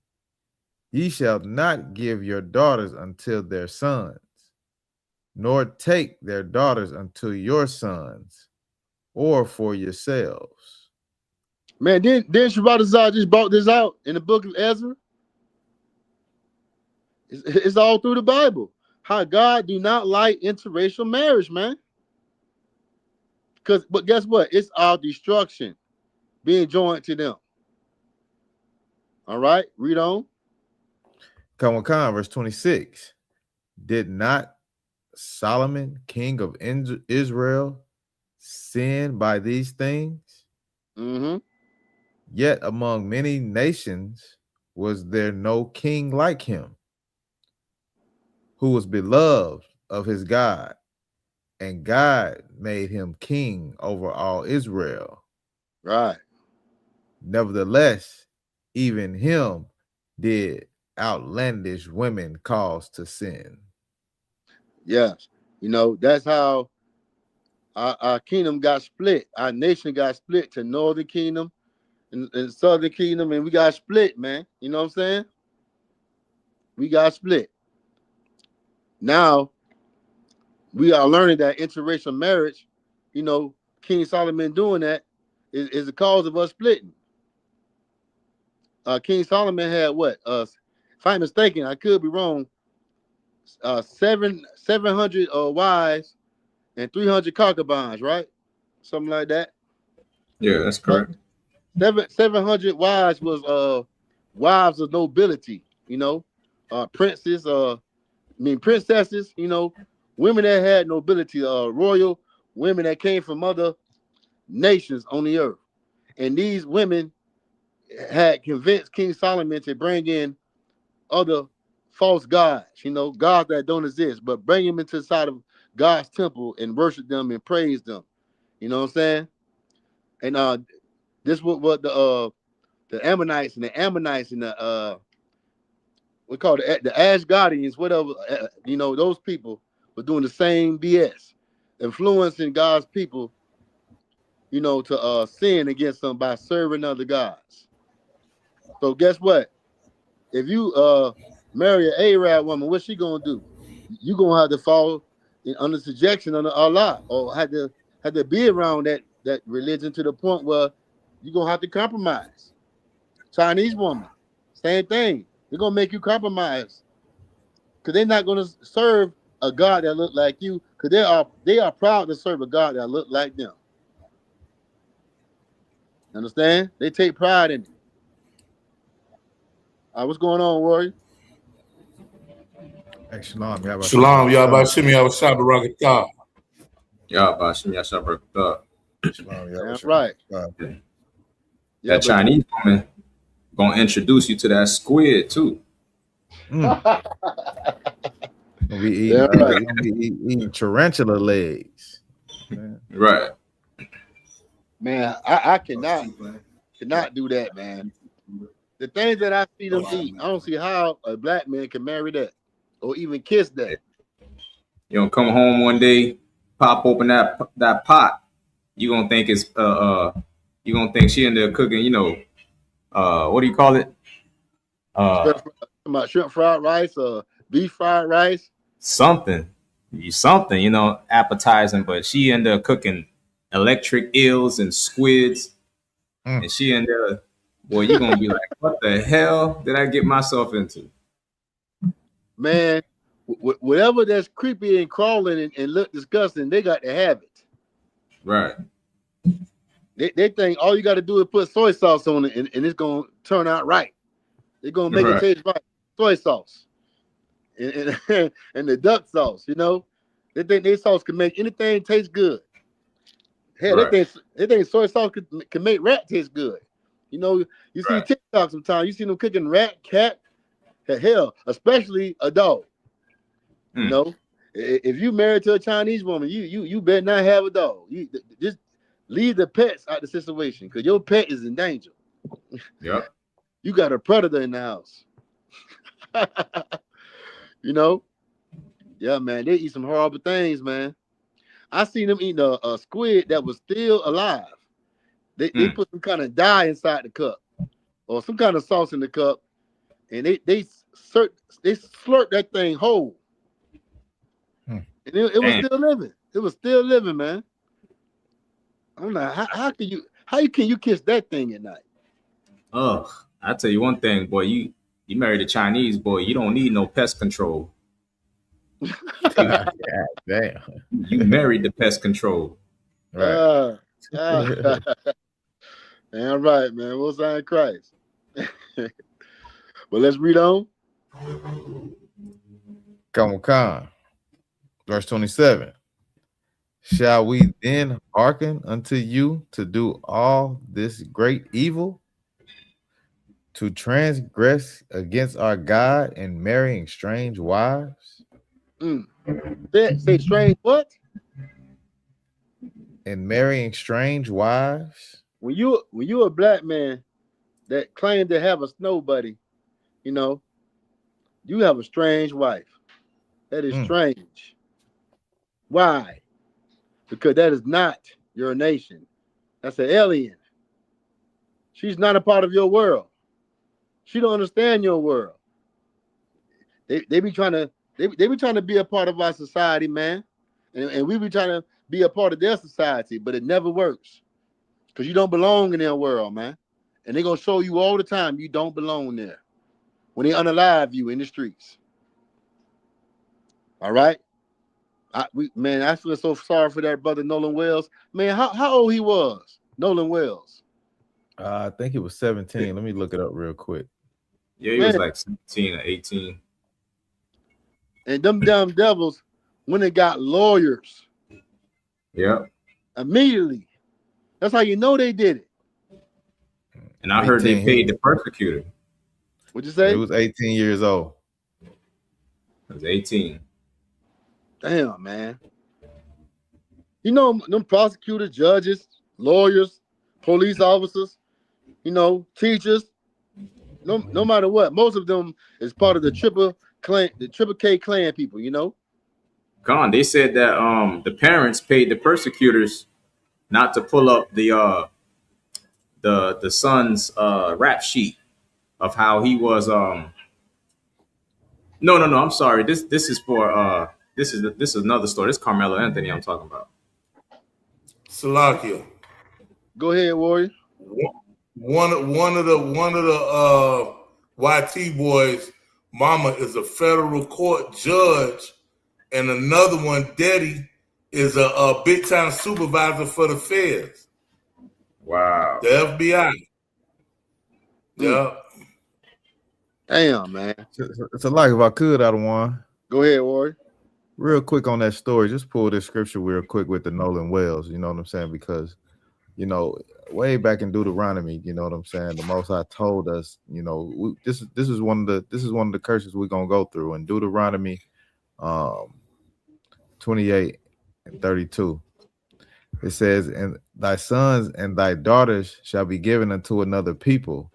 Speaker 4: Ye shall not give your daughters unto their sons, nor take their daughters unto your sons, or for yourselves.
Speaker 2: Man, didn't Shabbatazar just brought this out in the book of Ezra? It's all through the Bible. How God do not like interracial marriage, man. But guess what? It's our destruction being joined to them. All right, read on.
Speaker 4: Come on, verse 26. Did not Solomon, king of Israel, sin by these things?
Speaker 2: Mm-hmm.
Speaker 4: Yet among many nations was there no king like him, who was beloved of his God, and God made him king over all Israel.
Speaker 2: Right.
Speaker 4: Nevertheless, even him did outlandish women cause to sin.
Speaker 2: Yes. You know, that's how our kingdom got split. Our nation got split to northern kingdom and southern kingdom, and we got split, man. You know what I'm saying? We got split. Now we are learning that interracial marriage, you know, King Solomon doing that is the cause of us splitting. King Solomon had what? If I'm mistaken, I could be wrong. 700 wives and 300 concubines, right? Something like that.
Speaker 3: Yeah, that's correct.
Speaker 2: 700 wives was wives of nobility, you know, princes, princesses, you know, women that had nobility, royal women that came from other nations on the earth. And these women had convinced King Solomon to bring in other false gods, you know, gods that don't exist, but bring them into the side of God's temple and worship them and praise them. You know what I'm saying? And this what the Ammonites and the we call it the Asgardians, whatever, you know, those people were doing the same BS, influencing God's people, you know, to sin against them by serving other gods. So guess what? If you marry an Arab woman, what's she gonna do? You gonna have to fall under subjection under Allah, or had to be around that religion to the point where you're gonna have to compromise. Chinese woman, same thing. They're gonna make you compromise because they're not gonna serve a God that look like you, because they are proud to serve a God that look like them. Understand? They take pride in it. What's going on, Rory?
Speaker 4: Hey, Shalom, y'all.
Speaker 5: Shalom, Yahweh Shimi, Yahweh Shabbat Barakatah.
Speaker 3: Yeah, Bashim Yashabrak.
Speaker 4: Shalom,
Speaker 2: That's right.
Speaker 3: Yeah,
Speaker 2: Yeah,
Speaker 3: that Chinese woman gonna introduce you to that squid too.
Speaker 4: We eating, eating tarantula legs. Man.
Speaker 3: Right.
Speaker 2: man, I cannot do that, man. The things that I see them eat, I don't see how a black man can marry that or even kiss that.
Speaker 3: You don't come home one day, pop open that pot. You gonna think it's you gonna think she in there cooking, you know, what do you call it?
Speaker 2: Shrimp fried rice or beef fried rice.
Speaker 3: Something, you know, appetizing, but she in there cooking electric eels and squids, and she in there. Boy, you gonna be like, what the hell did I get myself into?
Speaker 2: Man, whatever that's creepy and crawling and look disgusting, they got to have it.
Speaker 3: Right.
Speaker 2: They think all you got to do is put soy sauce on it and it's gonna turn out right. They're gonna make it taste right. Soy sauce and and the duck sauce, you know. They think their sauce can make anything taste good. Hell, they think soy sauce can make rat taste good. You know, you see TikTok sometimes, you see them cooking rat, cat, hell, especially a dog. You know, if you married to a Chinese woman, you better not have a dog. You just leave the pets out of the situation because your pet is in danger.
Speaker 3: Yep.
Speaker 2: You got a predator in the house. You know? Yeah, man, they eat some horrible things, man. I seen them eating a squid that was still alive. They put some kind of dye inside the cup or some kind of sauce in the cup, and they slurped that thing whole. And it was still living. It was still living, man. I'm like, how can you kiss that thing at night?
Speaker 3: Oh, I tell you one thing, boy. You married a Chinese boy. You don't need no pest control.
Speaker 4: God, damn.
Speaker 3: You married the pest control.
Speaker 2: Right. Damn right, man. What's in Christ? Well, let's read on.
Speaker 4: Come on. Verse 27. Shall we then hearken unto you to do all this great evil? To transgress against our God and marrying strange wives.
Speaker 2: Say strange what?
Speaker 4: And marrying strange wives.
Speaker 2: When you a black man that claim to have a snow buddy, you know, you have a strange wife. That is strange. Why? Because that is not your nation. That's an alien. She's not a part of your world. She don't understand your world. They be trying to be a part of our society, man, and we be trying to be a part of their society, but it never works because you don't belong in their world, man. And they're gonna show you all the time you don't belong there when they unalive you in the streets. All right, I feel so sorry for that brother Nolan Wells, man. How old he was, Nolan Wells?
Speaker 4: I think he was 17. Let me look it up real quick.
Speaker 3: Yeah, he was like 17 or 18.
Speaker 2: And them damn devils when they got lawyers.
Speaker 3: Yep.
Speaker 2: Immediately. That's how you know they did it.
Speaker 3: And I heard they paid the persecutor.
Speaker 2: What'd you say?
Speaker 4: It was 18 years old.
Speaker 3: It was 18.
Speaker 2: Damn, man. You know, them prosecutors, judges, lawyers, police officers, you know, teachers, no matter what, most of them is part of the triple K clan people, you know.
Speaker 3: Con, they said that the parents paid the persecutors not to pull up the son's rap sheet of how he was no, I'm sorry. This is for this is another story. This is Carmelo Anthony I'm talking about.
Speaker 5: Salakia.
Speaker 2: Go ahead, Warrior.
Speaker 5: One of the YT boys, mama is a federal court judge, and another one, daddy, is a big time supervisor for the feds.
Speaker 3: Wow.
Speaker 5: The FBI. Yeah.
Speaker 2: Damn, man.
Speaker 4: It's a like if I could, I'd one.
Speaker 2: Go ahead, Warrior.
Speaker 4: Real quick on that story, just pull this scripture real quick with the Nolan Wells, you know what I'm saying? Because, you know, way back in Deuteronomy, you know what I'm saying? The Most High told us, you know, this is one of the curses we're gonna go through in Deuteronomy 28 and 32. It says, and thy sons and thy daughters shall be given unto another people,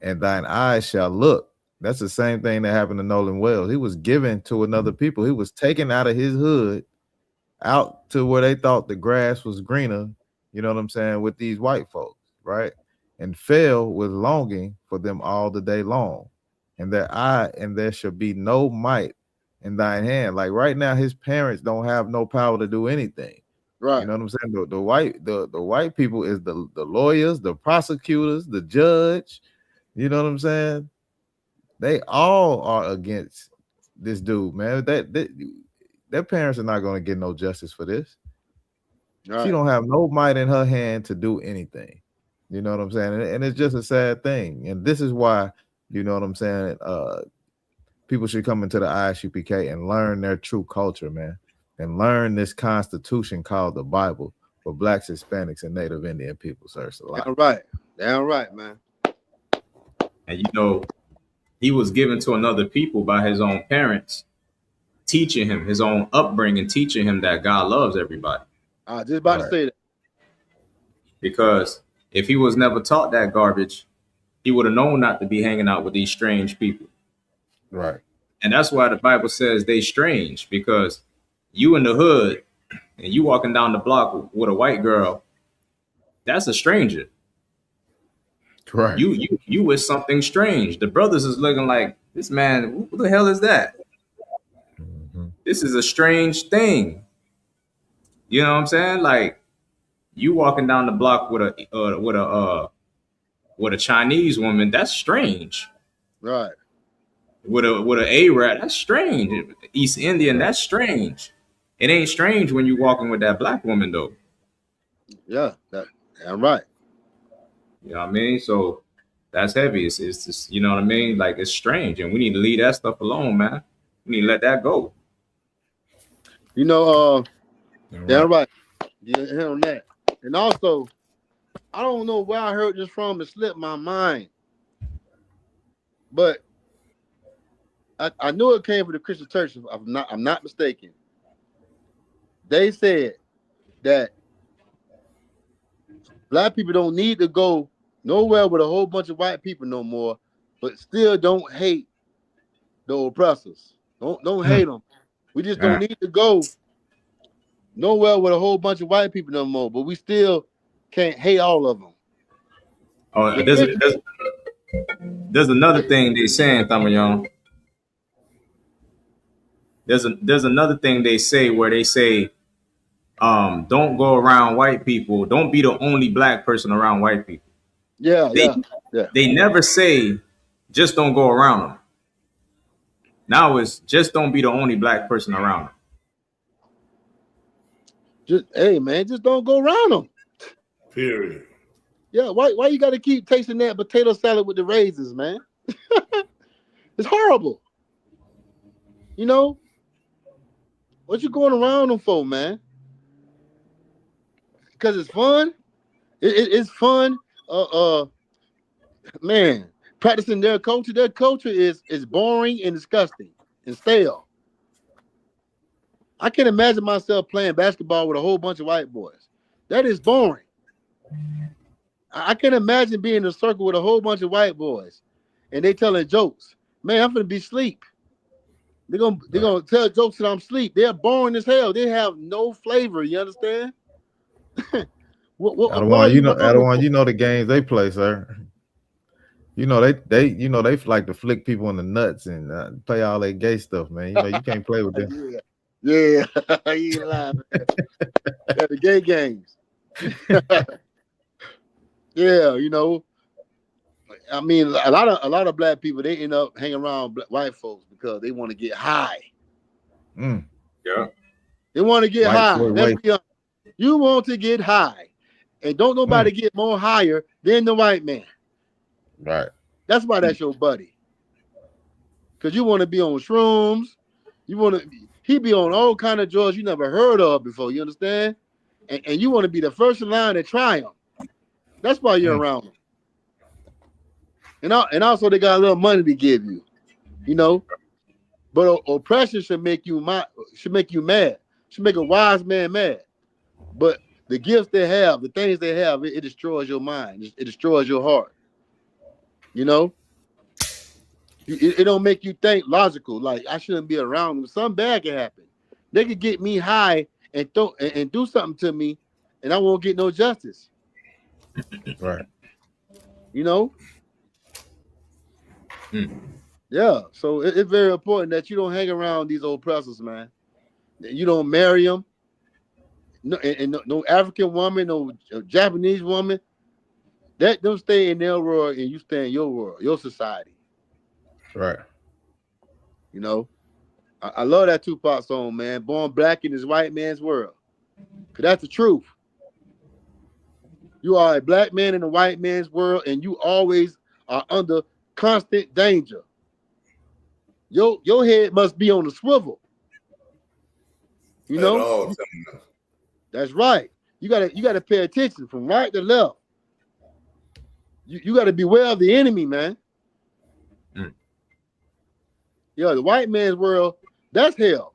Speaker 4: and thine eyes shall look. That's the same thing that happened to Nolan Wells. He was given to another people. He was taken out of his hood out to where they thought the grass was greener, you know what I'm saying, with these white folks, right? And fell with longing for them all the day long. And there shall be no might in thine hand. Like right now, his parents don't have no power to do anything.
Speaker 2: Right.
Speaker 4: You know what I'm saying? The white people is the lawyers, the prosecutors, the judge. You know what I'm saying? They all are against this dude, man. Their parents are not going to get no justice for this. Right. She don't have no might in her hand to do anything. You know what I'm saying? And it's just a sad thing. And this is why, you know what I'm saying, people should come into the ISUPK and learn their true culture, man. And learn this constitution called the Bible for Blacks, Hispanics, and Native Indian people, sir. It's a lot.
Speaker 2: Damn right, man.
Speaker 3: And you know, he was given to another people by his own parents, teaching him his own upbringing, teaching him that God loves everybody.
Speaker 2: I was just about to say that.
Speaker 3: Because if he was never taught that garbage, he would have known not to be hanging out with these strange people.
Speaker 4: Right.
Speaker 3: And that's why the Bible says they strange, because you in the hood and you walking down the block with a white girl, that's a stranger.
Speaker 4: Right.
Speaker 3: You with something strange. The brothers is looking like, this man, who the hell is that? Mm-hmm. This is a strange thing. You know what I'm saying? Like, you walking down the block with a Chinese woman, that's strange.
Speaker 2: Right.
Speaker 3: With an Arab, that's strange. East Indian, that's strange. It ain't strange when you walking with that black woman though.
Speaker 2: Yeah, I'm right.
Speaker 3: You know what I mean? So that's heavy. It's just, you know what I mean? Like, it's strange, and we need to leave that stuff alone, man. We need to let that go.
Speaker 2: You know, damn right. Yeah, hit on that. And also, I don't know where I heard this from. It slipped my mind. But I knew it came from the Christian church. If I'm not mistaken. They said that black people don't need to go nowhere with a whole bunch of white people no more, but still don't hate the oppressors. Don't hate them. We just don't need to go nowhere with a whole bunch of white people no more, but we still can't hate all of them.
Speaker 3: Oh, there's another thing they saying, Tamayon. There's another thing they say where they say, don't go around white people. Don't be the only black person around white people.
Speaker 2: Yeah.
Speaker 3: They never say just don't go around them. Now it's just don't be the only black person around them.
Speaker 2: Just just don't go around them.
Speaker 5: Period.
Speaker 2: Yeah, why you got to keep tasting that potato salad with the raisins, man? It's horrible. You know what you going around them for, man? Because it's fun. It's fun. Man, practicing their culture. Their culture is boring and disgusting and stale. I can't imagine myself playing basketball with a whole bunch of white boys. That is boring. I can't imagine being in a circle with a whole bunch of white boys and they telling jokes. Man, I'm gonna be asleep. They're gonna tell jokes that I'm asleep. They're boring as hell. They have no flavor. You understand?
Speaker 4: Adawan, you know the games they play, sir. You know they like to flick people in the nuts and play all that gay stuff, man. You know you can't play with them.
Speaker 2: Yeah, you ain't lying, man. Yeah, the gay games. Yeah, you know. I mean, a lot of black people, they end up hanging around white folks because they want to get high.
Speaker 3: Yeah,
Speaker 2: they want to get high. Let's be honest. You want to get high, and don't nobody get more higher than the white man.
Speaker 4: Right.
Speaker 2: That's why that's your buddy. Because you want to be on shrooms. He be on all kind of drugs you never heard of before. You understand? And you want to be the first in line to try them. That's why you're around them. And also they got a little money to give you, you know. But oppression should make you mad. Should make a wise man mad. But the gifts they have, the things they have, it destroys your mind. It destroys your heart. You know. It don't make you think logical. Like I shouldn't be around them. Something bad can happen. They could get me high and do something to me, and I won't get no justice.
Speaker 4: Right.
Speaker 2: You know. Yeah. So it's very important that you don't hang around these oppressors, man. You don't marry them. No African woman, no Japanese woman. Let them stay in their world and you stay in your world, your society.
Speaker 4: Right.
Speaker 2: You know, I love that Tupac song, man. Born black in this white man's world. Because that's the truth. You are a black man in a white man's world, and you always are under constant danger. Your head must be on the swivel. You know? That's right. You gotta pay attention from right to left. You gotta beware of the enemy, man. Yeah, the white man's world, that's hell.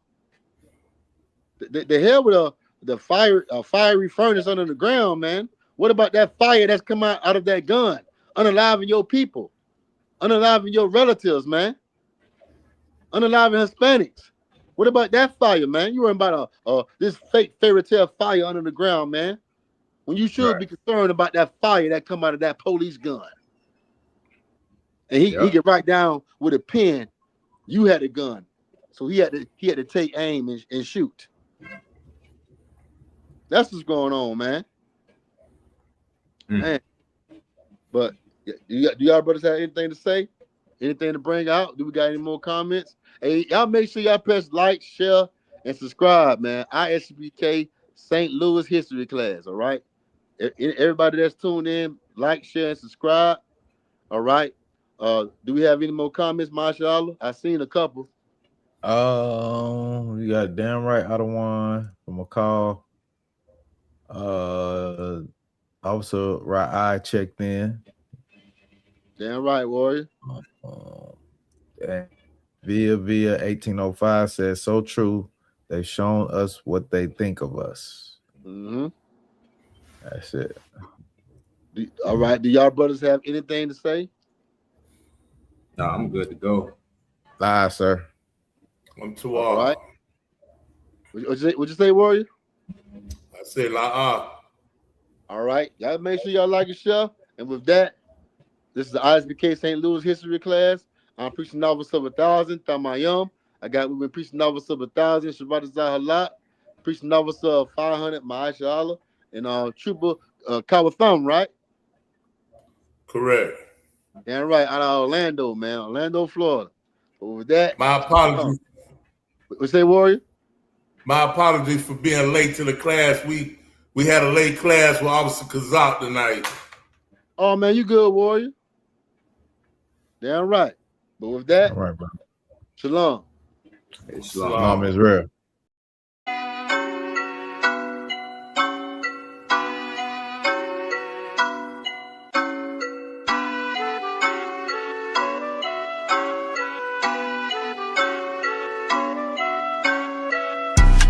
Speaker 2: The hell with the fiery furnace under the ground, man. What about that fire that's come out of that gun, unaliving your people, unaliving your relatives, man, unaliving Hispanics? What about that fire, man? You worrying about this fake fairy tale fire under the ground, man, when you should be concerned about that fire that come out of that police gun. And he get right down with a pen. You had a gun, so he had to take aim and shoot. That's what's going on, man. Man. But do y'all brothers have anything to say? Anything to bring out? Do we got any more comments? Hey, y'all make sure y'all press like, share, and subscribe, man. ISUPK St. Louis history class, all right? Everybody that's tuned in, like, share, and subscribe. All right. Do we have any more comments, mashallah? I seen a couple.
Speaker 4: You got damn right out of one from a call. Also, right eye checked in.
Speaker 2: Damn right, warrior.
Speaker 4: And Via 1805 says, so true. They've shown us what they think of us.
Speaker 2: Mm-hmm.
Speaker 4: That's it.
Speaker 2: All right. Do y'all brothers have anything to say?
Speaker 3: No, I'm good to go.
Speaker 4: Live, sir.
Speaker 5: I'm too
Speaker 2: All right. What'd you say, Warrior?
Speaker 5: I said la.
Speaker 2: All right. Y'all make sure y'all like your show. And with that, this is the ISUPK St. Louis history class. I'm preaching novels of 1,000. Tamayam. We've been preaching novels of 1,000. Shabbat Zahalat. Preaching novels of 500. Ma'asha Allah. And Truba Kawatham, right?
Speaker 5: Correct.
Speaker 2: Yeah, right. Out of Orlando, man. Orlando, Florida. But with that,
Speaker 5: my apologies.
Speaker 2: What say, Warrior?
Speaker 5: My apologies for being late to the class. We had a late class with Officer Kazak tonight.
Speaker 2: Oh man, you good, Warrior? Damn right. But with that,
Speaker 4: all right, bro.
Speaker 2: Shalom.
Speaker 3: Hey,
Speaker 4: Shalom Israel.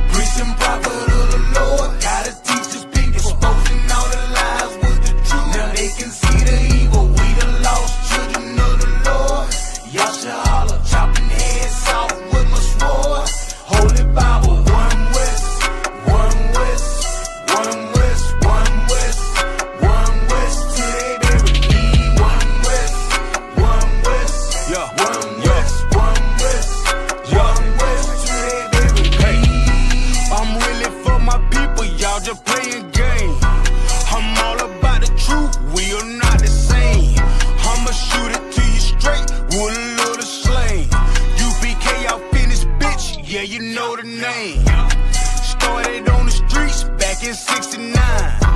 Speaker 1: Preaching prophet of the Lord. Gotta teach us people. Exposing all the lies with the truth. Now they can see the evil. We the lost children of the Lord. Yasha chopping heads off with my sword. Holy Bible, one west, one west, one west, one west, one west to they bury me. One west, yeah, one west, one west, one west to they bury me. I'm really for my people, y'all just playing games. I'm all about the truth, we are not the same. I'ma shoot it to you straight with a little slang. UPK, y'all finished, bitch, yeah, you know the name. Started on the streets back in '69.